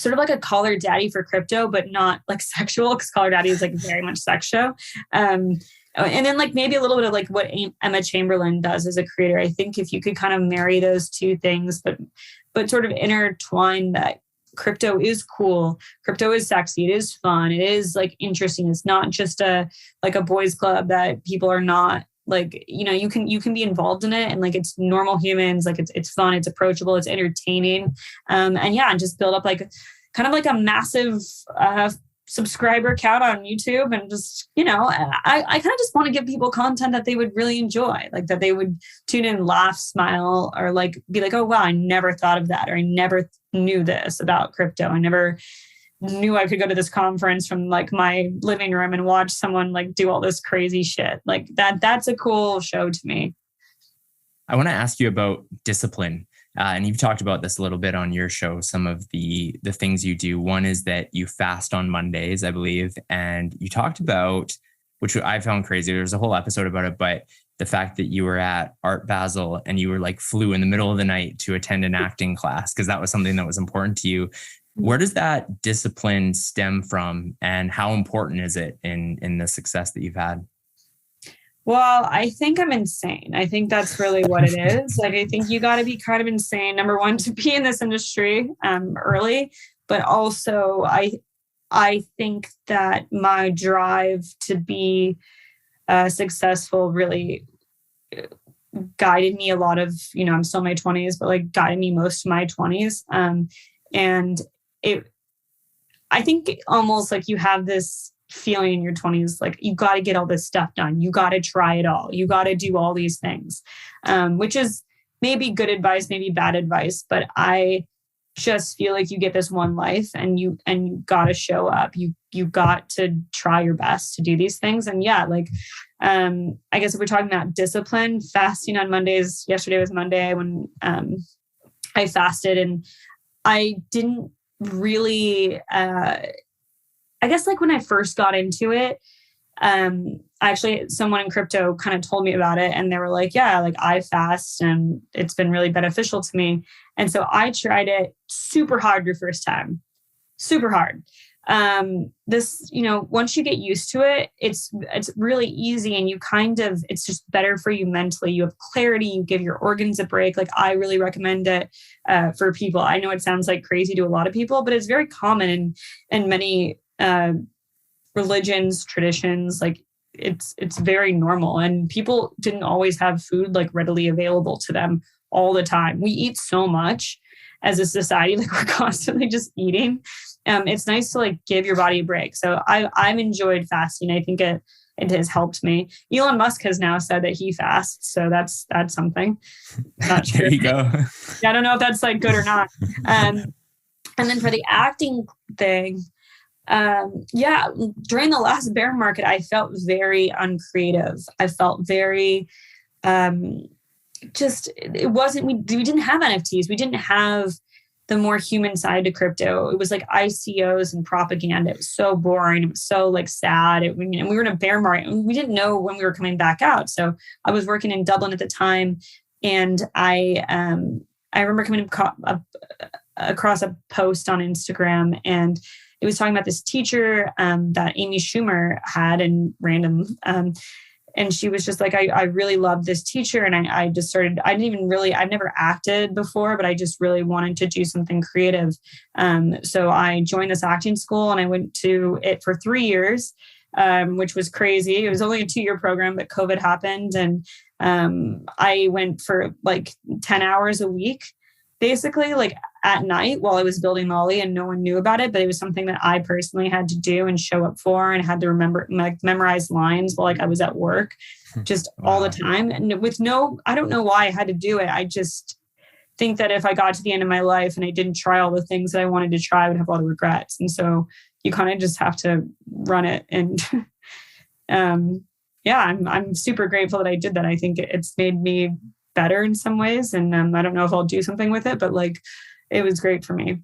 sort of like a Call Her Daddy for crypto, but not like sexual, because Call Her Daddy is like very much sex show. And then maybe a little bit of what Emma Chamberlain does as a creator. I think if you could kind of marry those two things, but sort of intertwine that crypto is cool, crypto is sexy, it is fun, it is interesting. It's not just a boys club that people are not you can be involved in it, and it's normal humans, it's fun, it's approachable, it's entertaining, and just build up kind of a massive subscriber count on YouTube, and just I kind of just want to give people content that they would really enjoy, that they would tune in, laugh, smile, or be like, oh wow, I never thought of that, or I never knew this about crypto, I never knew I could go to this conference from my living room and watch someone do all this crazy shit. That's a cool show to me. I want to ask you about discipline. And you've talked about this a little bit on your show, some of the things you do. One is that you fast on Mondays, I believe. And you talked about, which I found crazy, there's a whole episode about it, but the fact that you were at Art Basel and you were flew in the middle of the night to attend an acting class because that was something that was important to you. Where does that discipline stem from, and how important is it in the success that you've had? Well, I think I'm insane. I think that's really what it is. I think you got to be kind of insane, number one, to be in this industry early, but also I think that my drive to be successful really guided me a lot of, I'm still in my 20s, but guided me most of my 20s. And I think almost you have this feeling in your 20s, you got to get all this stuff done. You got to try it all. You got to do all these things, which is maybe good advice, maybe bad advice. But I just feel you get this one life, and you got to show up. You got to try your best to do these things. And yeah, I guess if we're talking about discipline, fasting on Mondays. Yesterday was Monday when I fasted, and I didn't really. I guess when I first got into it, actually someone in crypto kind of told me about it, and they were yeah, I fast and it's been really beneficial to me. And so I tried it super hard your first time. super hard. This, once you get used to it, it's really easy, and it's just better for you mentally. You have clarity, you give your organs a break. Like, I really recommend it for people. I know it sounds like crazy to a lot of people, but it's very common in many religions, traditions. Like, it's very normal, and people didn't always have food like readily available to them all the time. We eat so much as a society, like we're constantly just eating. It's nice to like give your body a break. So I've enjoyed fasting. I think it has helped me. Elon Musk has now said that he fasts, so that's something. Not sure. There you go. Yeah, I don't know if that's like good or not. And then for the acting thing, during the last bear market, I felt very uncreative. I felt very it wasn't, we didn't have NFTs. We didn't have the more human side to crypto. It was like ICOs and propaganda. It was so boring. It was so like sad. And we were in a bear market, and we didn't know when we were coming back out. So I was working in Dublin at the time, and I remember coming across a post on Instagram, and it was talking about this teacher that Amy Schumer had in random. And she was just like, I really loved this teacher. And I just started, I've never acted before, but I just really wanted to do something creative. So I joined this acting school, and I went to it for 3 years, which was crazy. It was only a 2-year program, but COVID happened. And I went for like 10 hours a week, basically, like at night while I was building Molly, and no one knew about it, but it was something that I personally had to do and show up for, and had to memorize lines while like I was at work, just all the time. And I don't know why I had to do it. I just think that if I got to the end of my life and I didn't try all the things that I wanted to try, I would have a lot of regrets. And so you kind of just have to run it. And I'm super grateful that I did that. I think it's made me better in some ways. And I don't know if I'll do something with it, but like, it was great for me.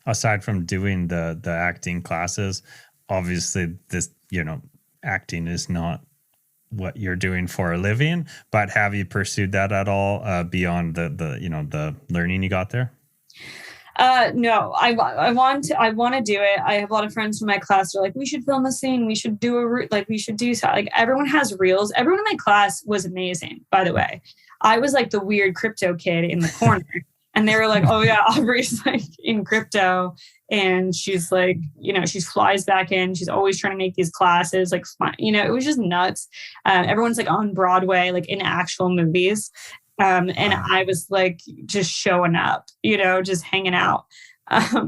Aside from doing the acting classes, obviously this, acting is not what you're doing for a living, but have you pursued that at all beyond the learning you got there? No, I want to do it. I have a lot of friends from my class who are like, we should film a scene. We should do we should do so. Like, everyone has reels. Everyone in my class was amazing, by the way. I was like the weird crypto kid in the corner. And they were like, oh yeah, Aubrey's like in crypto, and she's like, she flies back in. She's always trying to make these classes like fun. It was just nuts. Everyone's like on Broadway, like in actual movies. And I was like just showing up, just hanging out.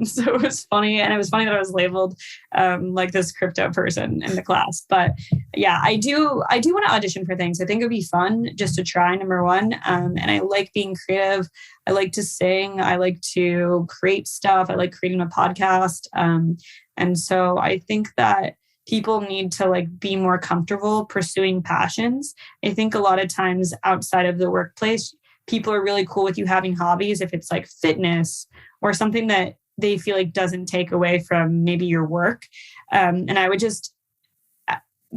So it was funny. And it was funny that I was labeled like this crypto person in the class. But yeah, I do want to audition for things. I think it'd be fun just to try, number one. And I like being creative. I like to sing. I like to create stuff. I like creating a podcast. And so I think that people need to like be more comfortable pursuing passions. I think a lot of times outside of the workplace, people are really cool with you having hobbies if it's like fitness or something that they feel like doesn't take away from maybe your work. And I would just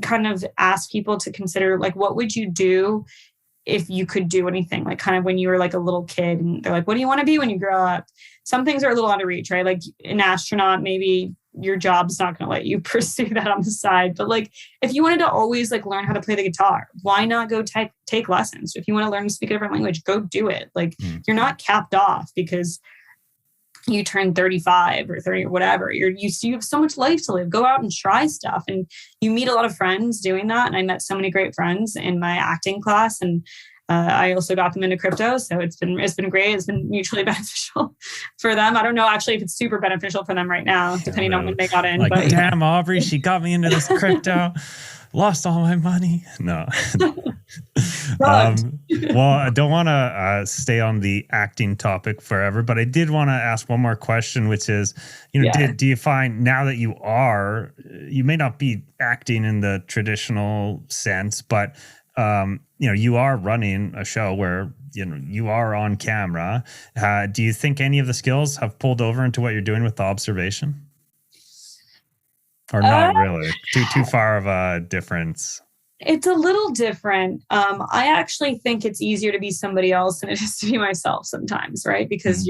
kind of ask people to consider, like, what would you do if you could do anything? Like, kind of when you were like a little kid and they're like, what do you want to be when you grow up? Some things are a little out of reach, right? Like an astronaut, maybe your job's not going to let you pursue that on the side. But like, if you wanted to always like learn how to play the guitar, why not go take lessons? If you want to learn to speak a different language, go do it. Like, you're not capped off because you turn 35 or 30 or whatever. You have so much life to live. Go out and try stuff. And you meet a lot of friends doing that. And I met so many great friends in my acting class. And I also got them into crypto. So it's been great. It's been mutually beneficial for them. I don't know actually if it's super beneficial for them right now, depending on when they got in. Like, but damn, Aubrey, she got me into this crypto. Lost all my money. No. Well, I don't want to stay on the acting topic forever, but I did want to ask one more question, which is, do you find now that you may not be acting in the traditional sense, but you are running a show where you are on camera. Do you think any of the skills have pulled over into what you're doing with the Aubservation? Or not really? Too far of a difference? It's a little different. I actually think it's easier to be somebody else than it is to be myself sometimes, right? Because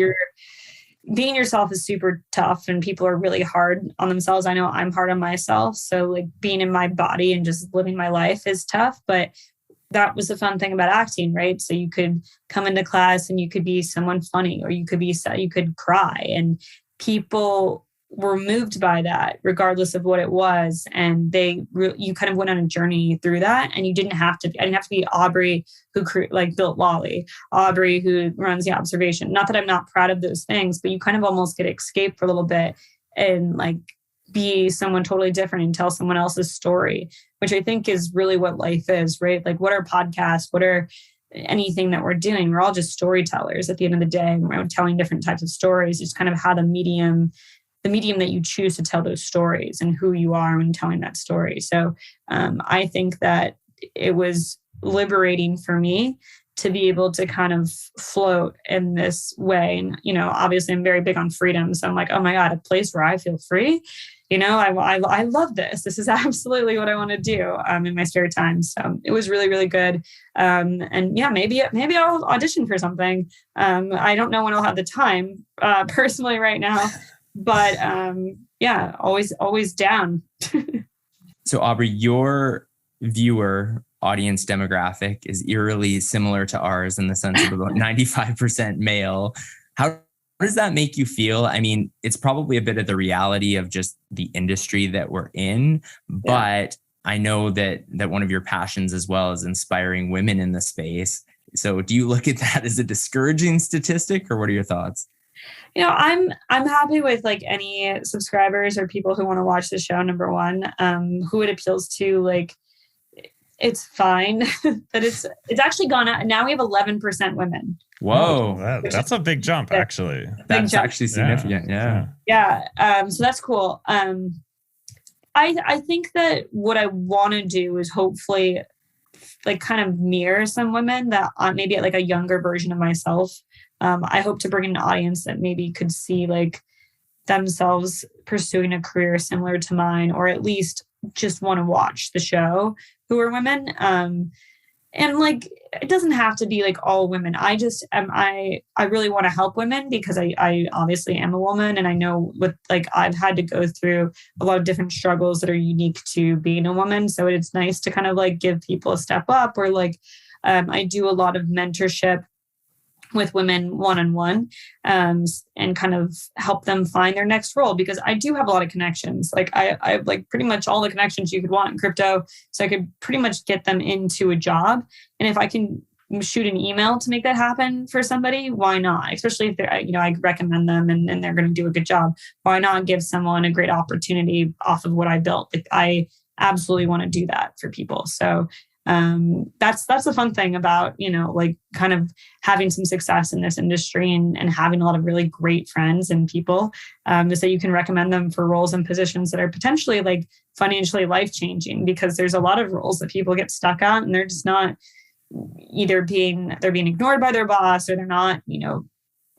being yourself is super tough and people are really hard on themselves. I know I'm hard on myself. So like being in my body and just living my life is tough, but that was the fun thing about acting, right? So you could come into class and you could be someone funny, or you could cry, and people were moved by that regardless of what it was. And you kind of went on a journey through that, and I didn't have to be Aubrey who built Lolly, Aubrey who runs the Aubservation. Not that I'm not proud of those things, but you kind of almost get to escape for a little bit and like be someone totally different and tell someone else's story, which I think is really what life is, right? Like what are podcasts? What are anything that we're doing? We're all just storytellers at the end of the day. We're telling different types of stories. It's kind of how the medium that you choose to tell those stories and who you are when telling that story. So I think that it was liberating for me to be able to kind of float in this way. And, you know, obviously I'm very big on freedom. So I'm like, oh my God, a place where I feel free. You know, I love this. This is absolutely what I want to do in my spare time. So it was really, really good. And yeah, maybe I'll audition for something. I don't know when I'll have the time personally right now, but yeah, always down. So Aubrey, your viewer audience demographic is eerily similar to ours in the sense of about 95% male. How does that make you feel? I mean, it's probably a bit of the reality of just the industry that we're in, but I know that one of your passions as well is inspiring women in the space. So do you look at that as a discouraging statistic, or what are your thoughts? You know, I'm happy with like any subscribers or people who want to watch the show, number one, who it appeals to. Like, it's fine that it's actually gone out. Now we have 11% women. Whoa. That's a big jump, actually. That's actually significant. Yeah. So that's cool. I think that what I want to do is hopefully like kind of mirror some women that maybe like a younger version of myself. I hope to bring in an audience that maybe could see like themselves pursuing a career similar to mine, or at least just want to watch the show, who are women. And like, it doesn't have to be like all women. I really want to help women because I obviously am a woman, and I know I've had to go through a lot of different struggles that are unique to being a woman. So it's nice to kind of like give people a step up, or like, I do a lot of mentorship with women one-on-one, and kind of help them find their next role, because I do have a lot of connections. Like I have like pretty much all the connections you could want in crypto. So I could pretty much get them into a job. And if I can shoot an email to make that happen for somebody, why not? Especially if they're, you know, I recommend them and they're going to do a good job. Why not give someone a great opportunity off of what I built? Like, I absolutely want to do that for people. So that's the fun thing about, you know, like kind of having some success in this industry and having a lot of really great friends and people, is that you can recommend them for roles and positions that are potentially like financially life-changing, because there's a lot of roles that people get stuck on and they're just not they're being ignored by their boss, or they're not, you know,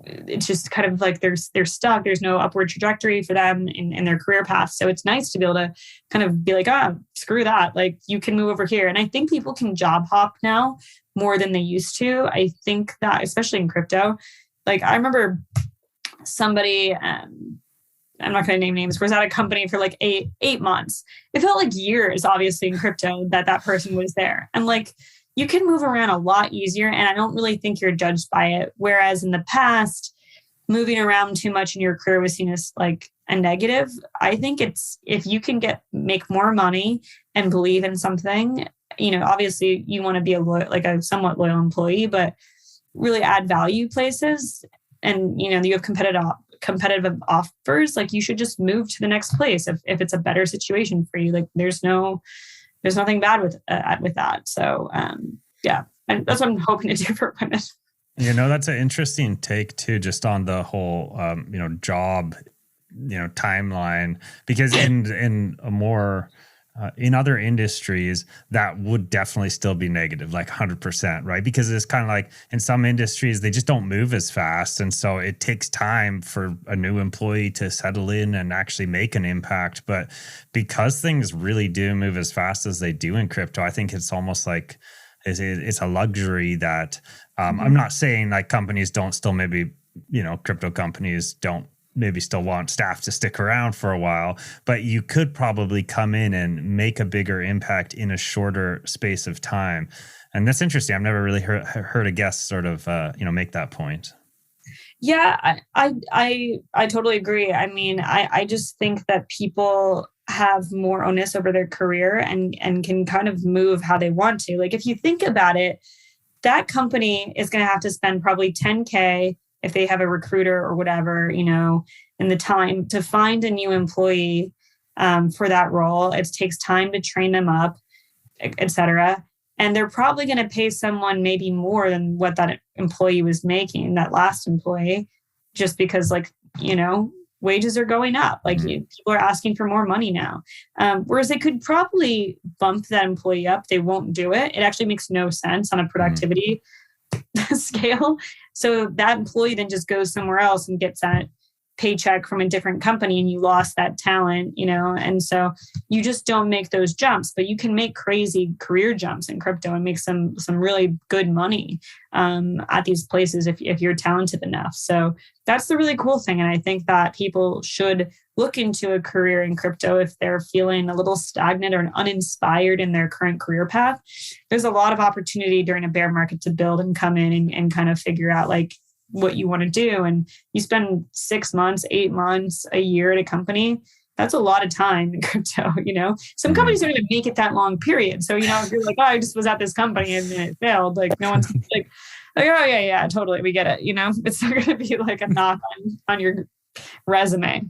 it's just kind of like they're stuck. There's no upward trajectory for them in their career path. So it's nice to be able to kind of be like, screw that. Like, you can move over here. And I think people can job hop now more than they used to. I think that, especially in crypto, like I remember somebody, I'm not going to name names, was at a company for like eight months. It felt like years, obviously, in crypto that person was there. And like, you can move around a lot easier, and I don't really think you're judged by it. Whereas in the past, moving around too much in your career was seen as like a negative. I think it's, if you can make more money and believe in something, you know, obviously you want to be a somewhat loyal employee, but really add value places, and, you know, you have competitive offers, like you should just move to the next place if it's a better situation for you. Like there's nothing bad with that. So yeah, and that's what I'm hoping to do for women. You know, that's an interesting take too, just on the whole job, timeline, because in a more in other industries, that would definitely still be negative, like 100%, right? Because it's kind of like in some industries, they just don't move as fast. And so it takes time for a new employee to settle in and actually make an impact. But because things really do move as fast as they do in crypto, I think it's almost like it's a luxury that I'm not saying like companies don't still maybe crypto companies don't maybe still want staff to stick around for a while, but you could probably come in and make a bigger impact in a shorter space of time. And that's interesting. I've never really heard a guest sort of, make that point. Yeah, I totally agree. I mean, I just think that people have more onus over their career and can kind of move how they want to. Like, if you think about it, that company is going to have to spend probably $10K if they have a recruiter or whatever, in the time to find a new employee for that role. It takes time to train them up, et cetera. And they're probably going to pay someone maybe more than what that employee was making, that last employee, just because wages are going up. Like people are asking for more money now. Whereas they could probably bump that employee up. They won't do it. It actually makes no sense on a productivity scale. So that employee then just goes somewhere else and gets that paycheck from a different company, and you lost that talent, and so you just don't make those jumps. But you can make crazy career jumps in crypto and make some really good money at these places if you're talented enough. So that's the really cool thing. And I think that people should look into a career in crypto if they're feeling a little stagnant or uninspired in their current career path. There's a lot of opportunity during a bear market to build and come in and kind of figure out like what you want to do. And you spend 6 months, 8 months, a year at a company. That's a lot of time in crypto, Some companies don't even make it that long period. So, if you're like, oh, I just was at this company and it failed, like no one's like, oh yeah, totally. We get it. It's not going to be like a knock on your resume.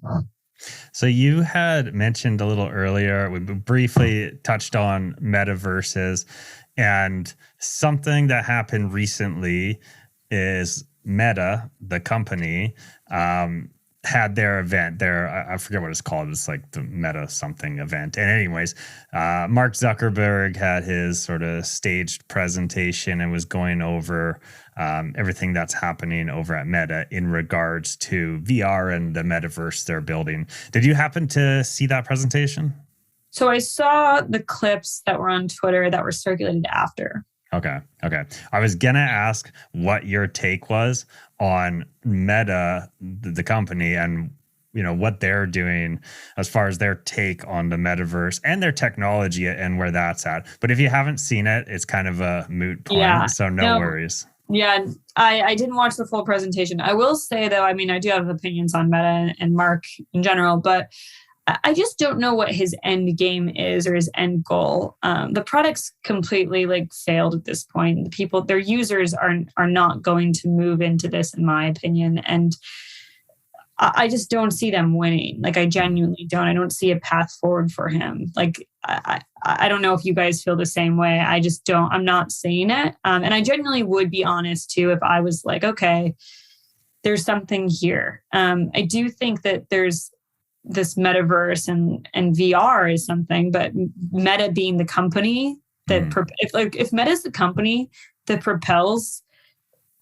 So you had mentioned a little earlier, we briefly touched on Metaverses, and something that happened recently is Meta, the company, had their event. I forget what it's called. It's like the Meta something event. And anyways, Mark Zuckerberg had his sort of staged presentation and was going over everything that's happening over at Meta in regards to VR and the metaverse they're building. Did you happen to see that presentation? So I saw the clips that were on Twitter that were circulated after. Okay. I was going to ask what your take was on Meta, the company, and what they're doing as far as their take on the metaverse and their technology and where that's at. But if you haven't seen it, it's kind of a moot point, so no worries. Yeah, I didn't watch the full presentation. I will say, though, I mean, I do have opinions on Meta and Mark in general, but I just don't know what his end game is or his end goal. The product's completely failed at this point. The people, their users are not going to move into this, in my opinion. And I just don't see them winning. I genuinely don't. I don't see a path forward for him. I don't know if you guys feel the same way. I just don't. I'm not seeing it. And I genuinely would be honest too if I was like, okay, there's something here. I do think that there's this metaverse and VR is something, but Meta being the company that if Meta is the company that propels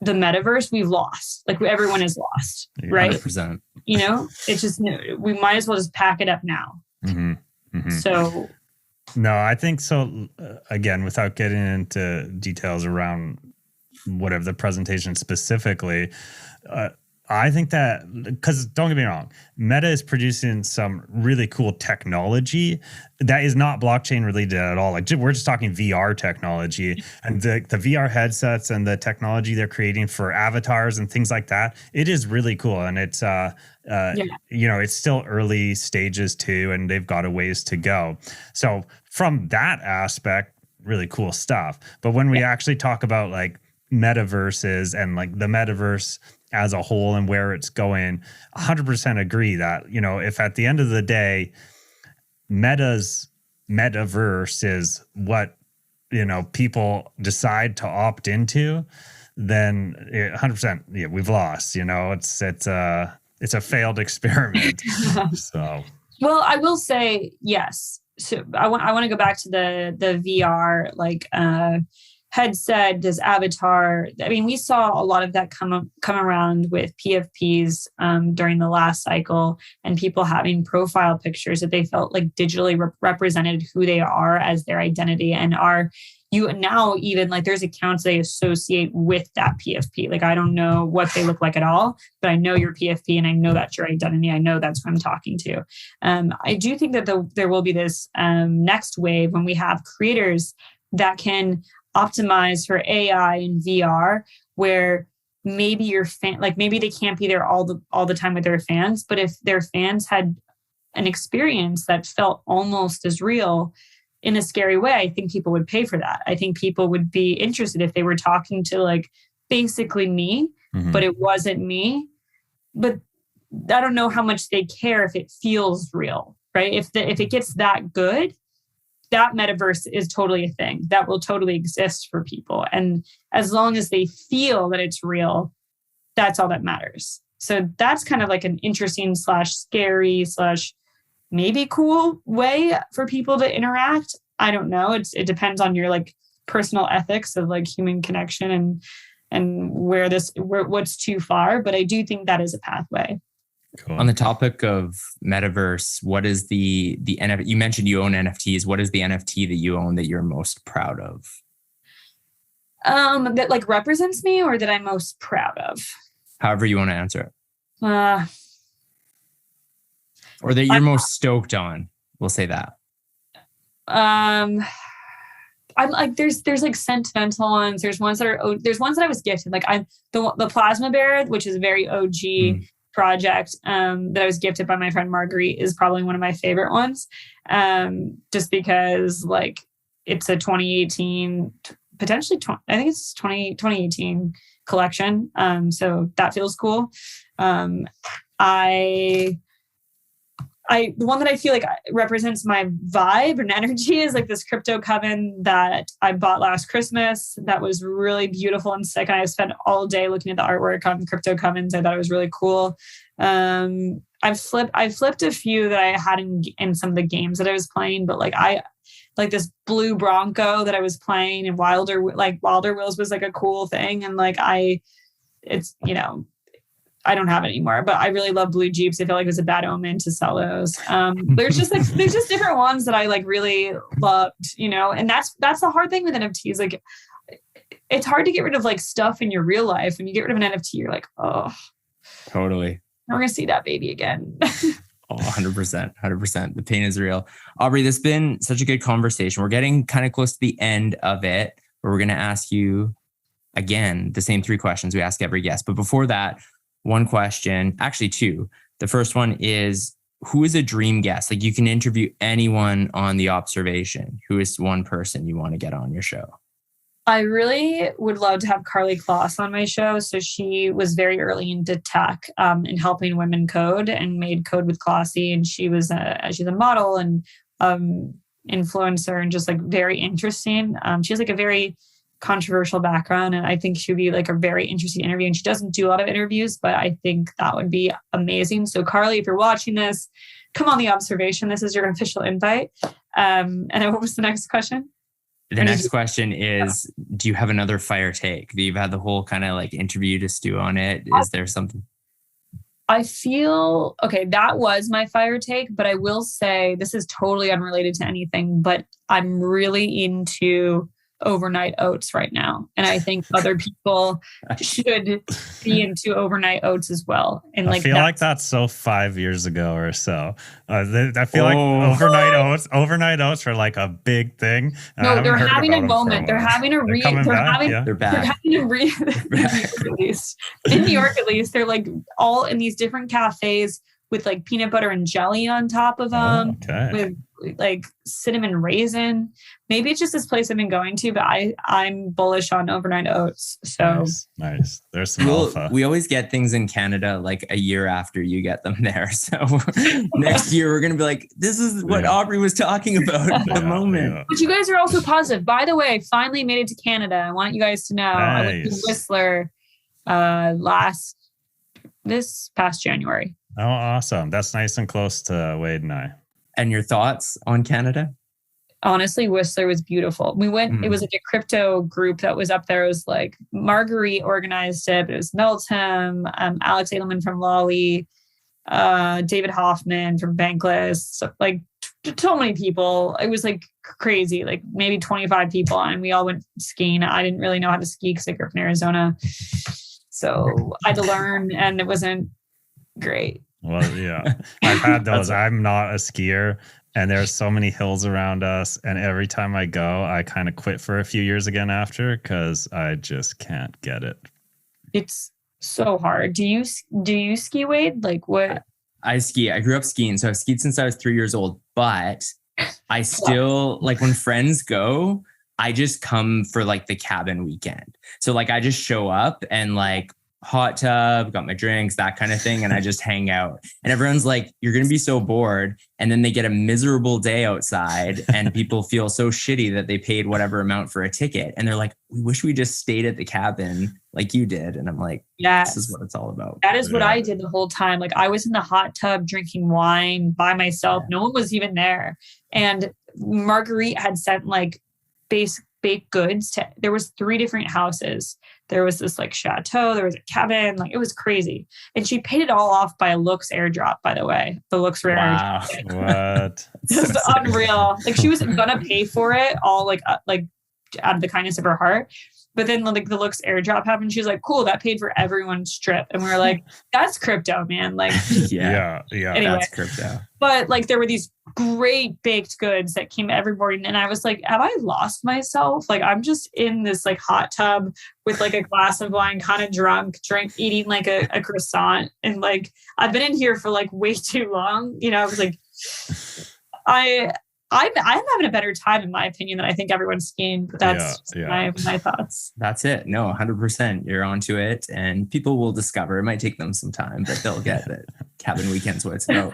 the metaverse, we've lost. Everyone is lost, right? 100%. It's just we might as well just pack it up now. So, no, I think so. Again, without getting into details around whatever the presentation specifically. I think that, because don't get me wrong, Meta is producing some really cool technology that is not blockchain related at all. We're just talking VR technology, and the VR headsets and the technology they're creating for avatars and things like that. It is really cool, and it's it's still early stages too, and they've got a ways to go. So from that aspect, really cool stuff. But when we actually talk about metaverses and the metaverse as a whole and where it's going, 100% agree that, if at the end of the day, Meta's metaverse is what, people decide to opt into, then 100%, we've lost, it's a failed experiment. So, well, I will say, yes. So I want to go back to the VR, headset, this avatar. I mean, we saw a lot of that come around with PFPs during the last cycle, and people having profile pictures that they felt digitally represented who they are as their identity and are you now even like there's accounts they associate with that PFP. Like I don't know what they look like at all, but I know your PFP and I know that's your identity. I know that's who I'm talking to. I do think that there will be this next wave when we have creators that can optimize for AI and VR, where maybe your fan, like maybe they can't be there all the time with their fans, but if their fans had an experience that felt almost as real in a scary way, I think people would pay for that. I think people would be interested if they were talking to like basically me, but it wasn't me. But I don't know how much they care if it feels real, right? If it gets that good, that metaverse is totally a thing that will totally exist for people. And as long as they feel that it's real, that's all that matters. So that's kind of like an interesting / scary / maybe cool way for people to interact. I don't know. It depends on your like personal ethics of like human connection and what's too far. But I do think that is a pathway. Cool. On the topic of metaverse, what is the NFT? You mentioned you own NFTs. What is the NFT that you own that you're most proud of? That like represents me, or that I'm most proud of? However you want to answer it. Or that you're most stoked on. We'll say that. I'm like there's like sentimental ones. There's ones that I was gifted. Like I'm the Plasma Bear, which is a very OG project that I was gifted by my friend Marguerite, is probably one of my favorite ones. Just because like it's a 2018, potentially I think it's 2018 collection. So that feels cool. The one that I feel like represents my vibe and energy is like this crypto coven that I bought last Christmas. That was really beautiful and sick. And I spent all day looking at the artwork on crypto covens. I thought it was really cool. I've flipped a few that I had in some of the games that I was playing, but like like this blue Bronco that I was playing, and Wilder Wheels was like a cool thing. And like I don't have it anymore, but I really love blue Jeeps. I feel like it was a bad omen to sell those. There's just different ones that I like really loved, and that's the hard thing with NFTs. Like it's hard to get rid of like stuff in your real life. When you get rid of an NFT, you're like, oh, totally. We're going to see that baby again. Oh, 100%. The pain is real. Aubrey, this has been such a good conversation. We're getting kind of close to the end of it, where we're going to ask you again, the same 3 questions we ask every guest. But before that, one question, actually 2. The first one is, who is a dream guest? Like you can interview anyone on the Aubservation. Who is one person you want to get on your show? I really would love to have Carly Kloss on my show. So she was very early into tech and helping women code, and made Code with Klossy. And she's a model and influencer, and just like very interesting. She has like a very controversial background, and I think she'd be like a very interesting interview. And she doesn't do a lot of interviews, but I think that would be amazing. So Carly, if you're watching this, come on the Aubservation. This is your official invite. And then what was the next question? The next question is, do you have another fire take? You've had the whole kind of like interview to stew on it. Is there something? I feel, okay, that was my fire take, but I will say this is totally unrelated to anything, but I'm really into overnight oats right now. And I think other people should be into overnight oats as well. And like, I feel like that's so 5 years ago or so. I feel like overnight oats are like a big thing. No, they're having a moment. They're having a They're back. Release. In New York, at least, they're like all in these different cafes with like peanut butter and jelly on top of them, with like cinnamon raisin. Maybe it's just this place I've been going to, but I'm bullish on overnight oats. So nice. There's some alpha. We always get things in Canada like a year after you get them there. So next year we're gonna be like, this is what Aubrey was talking about at the moment. Yeah. But you guys are also positive. By the way, I finally made it to Canada. I want you guys to know I went to Whistler this past January. Oh, awesome. That's nice and close to Wade and I. And your thoughts on Canada? Honestly, Whistler was beautiful. We went, it was like a crypto group that was up there. It was like Marguerite organized it. It was Meltem, Alex Edelman from Lolly, David Hoffman from Bankless. So like so many people. It was like crazy, like maybe 25 people, and we all went skiing. I didn't really know how to ski because I grew up in Arizona, so I had to learn, and it wasn't great. Well, yeah, I've had those. I'm not a skier, and there's so many hills around us, and every time I go, I kind of quit for a few years again after because I just can't get it. It's so hard. Do you ski, Wade? Like what? I ski. I grew up skiing. So I've skied since I was 3 years old, but I still like when friends go, I just come for like the cabin weekend. So like I just show up and like hot tub, got my drinks, that kind of thing. And I just hang out and everyone's like, you're going to be so bored. And then they get a miserable day outside and people feel so shitty that they paid whatever amount for a ticket. And they're like, we wish we just stayed at the cabin like you did. And I'm like, yes, this is what it's all about. That is what I did the whole time. Like I was in the hot tub drinking wine by myself. No one was even there. And Marguerite had sent like baked goods to, there was 3 different houses. There was this like chateau, there was a cabin, like it was crazy. And she paid it all off by a Looks airdrop, by the way. The Looks rare. Wow. What? Just unreal. Like she was gonna pay for it all like out of the kindness of her heart. But then like the Looks airdrop happened. She's like, cool, that paid for everyone's trip. And we were like, that's crypto, man. Like yeah. Anyway, that's crypto. But like there were these great baked goods that came every morning. And I was like, have I lost myself? Like I'm just in this like hot tub with like a glass of wine, kind of drunk, eating like a croissant. And like, I've been in here for like way too long. You know, I was like, I'm having a better time in my opinion than I think everyone's skiing. But that's my thoughts. That's it. No, 100%. You're onto it, and people will discover. It might take them some time, but they'll get that cabin weekend's what it's about.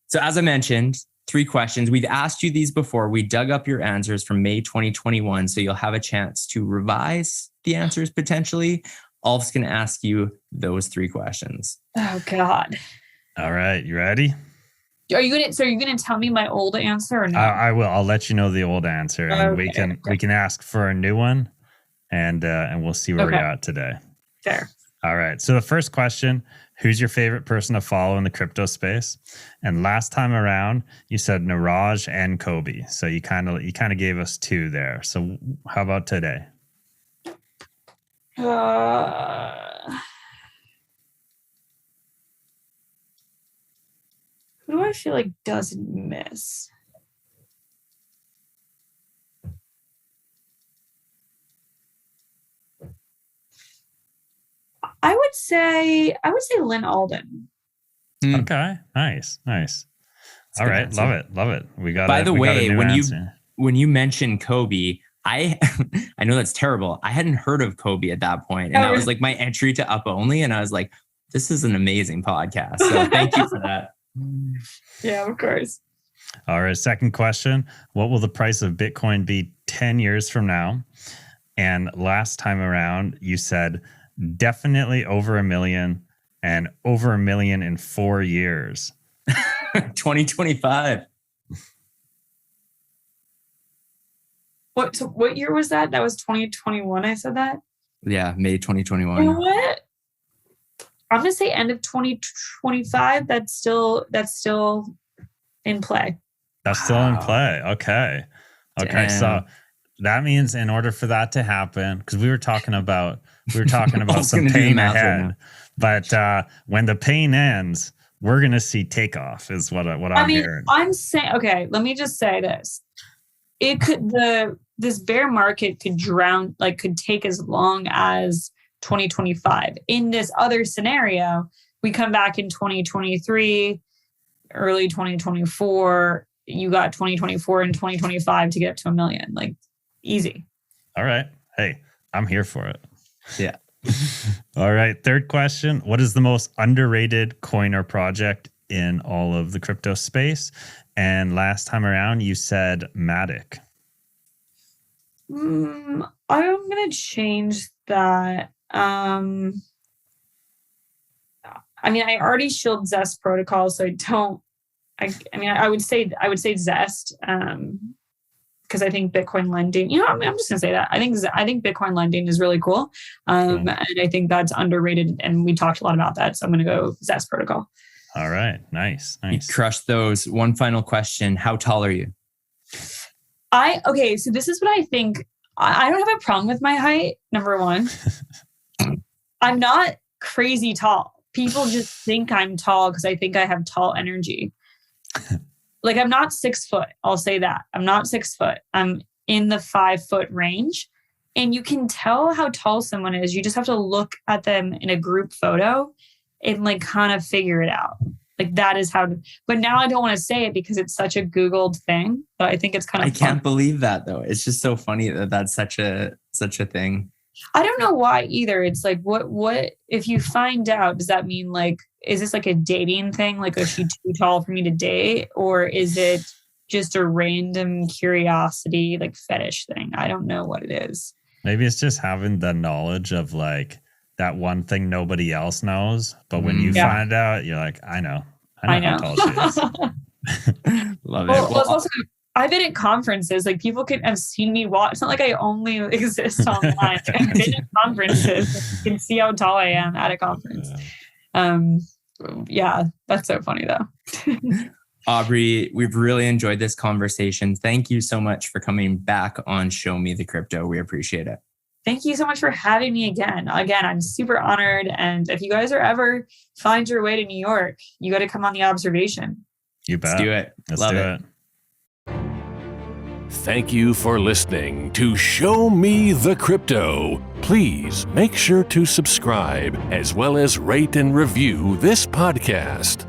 So as I mentioned, 3 questions. We've asked you these before. We dug up your answers from May 2021, so you'll have a chance to revise the answers potentially. Alf's going to ask you those 3 questions. Oh God! All right, you ready? Are you gonna tell me my old answer or no? I will. I'll let you know the old answer, and we can ask for a new one, and we'll see where we're at today. Fair. All right. So the first question: who's your favorite person to follow in the crypto space? And last time around, you said Niraj and Kobe. So you kind of gave us 2 there. So how about today? Who do I feel like doesn't miss? I would say Lynn Alden. Okay, nice. All right, answer. love it. We got. By the way, when you mentioned Kobe, I know that's terrible. I hadn't heard of Kobe at that point, and that was like my entry to Up Only, and I was like, this is an amazing podcast. So thank you for that. Yeah, of course. All right, second question. What will the price of Bitcoin be 10 years from now? And last time around, you said definitely over $1 million and over $1 million in 4 years. 2025. What year was that? That was 2021. I said that? Yeah, May 2021. You know what? I'm going to say end of 2025. That's still in play. That's still in play. Okay. Damn. So that means in order for that to happen, because we were talking about some pain ahead, but when the pain ends, we're going to see takeoff is what I'm hearing. I'm saying, okay, let me just say this. This bear market could take as long as 2025. In this other scenario, we come back in 2023, early 2024, you got 2024 and 2025 to get to $1 million. Like easy. All right. Hey, I'm here for it. Yeah. All right. Third question. What is the most underrated coin or project in all of the crypto space? And last time around, you said Matic. I'm going to change that. I I already shield Zest protocol, so I would say Zest, because I think Bitcoin lending, I'm just gonna say that. I think Bitcoin lending is really cool. And I think that's underrated, and we talked a lot about that. So I'm gonna go Zest protocol. All right. Nice. You crushed those. One final question. How tall are you? Okay, so this is what I think. I don't have a problem with my height, number one. I'm not crazy tall. People just think I'm tall because I think I have tall energy. Like, I'm not 6 foot. I'll say that. I'm not 6 foot. I'm in the 5 foot range. And you can tell how tall someone is. You just have to look at them in a group photo and like kind of figure it out. Like, that is how, but now I don't want to say it because it's such a Googled thing, but I think it's kind of I can't believe that though. It's just so funny that that's such a thing. I don't know why either. It's like, what, if you find out, does that mean like, is this like a dating thing? Like, is she too tall for me to date? Or is it just a random curiosity, like fetish thing? I don't know what it is. Maybe it's just having the knowledge of like that one thing nobody else knows. But when you find out, you're like, I know how tall she is. Love it. Well, it's also, I've been at conferences. Like, people have seen me walk. It's not like I only exist online. I've been at conferences. You can see how tall I am at a conference. Yeah, that's so funny though. Aubrey, we've really enjoyed this conversation. Thank you so much for coming back on Show Me the Crypto. We appreciate it. Thank you so much for having me again. Again, I'm super honored. And if you guys are ever find your way to New York, you got to come on the Observation. You bet. Let's do it. Let's do it. Thank you for listening to Show Me the Crypto. Please make sure to subscribe as well as rate and review this podcast.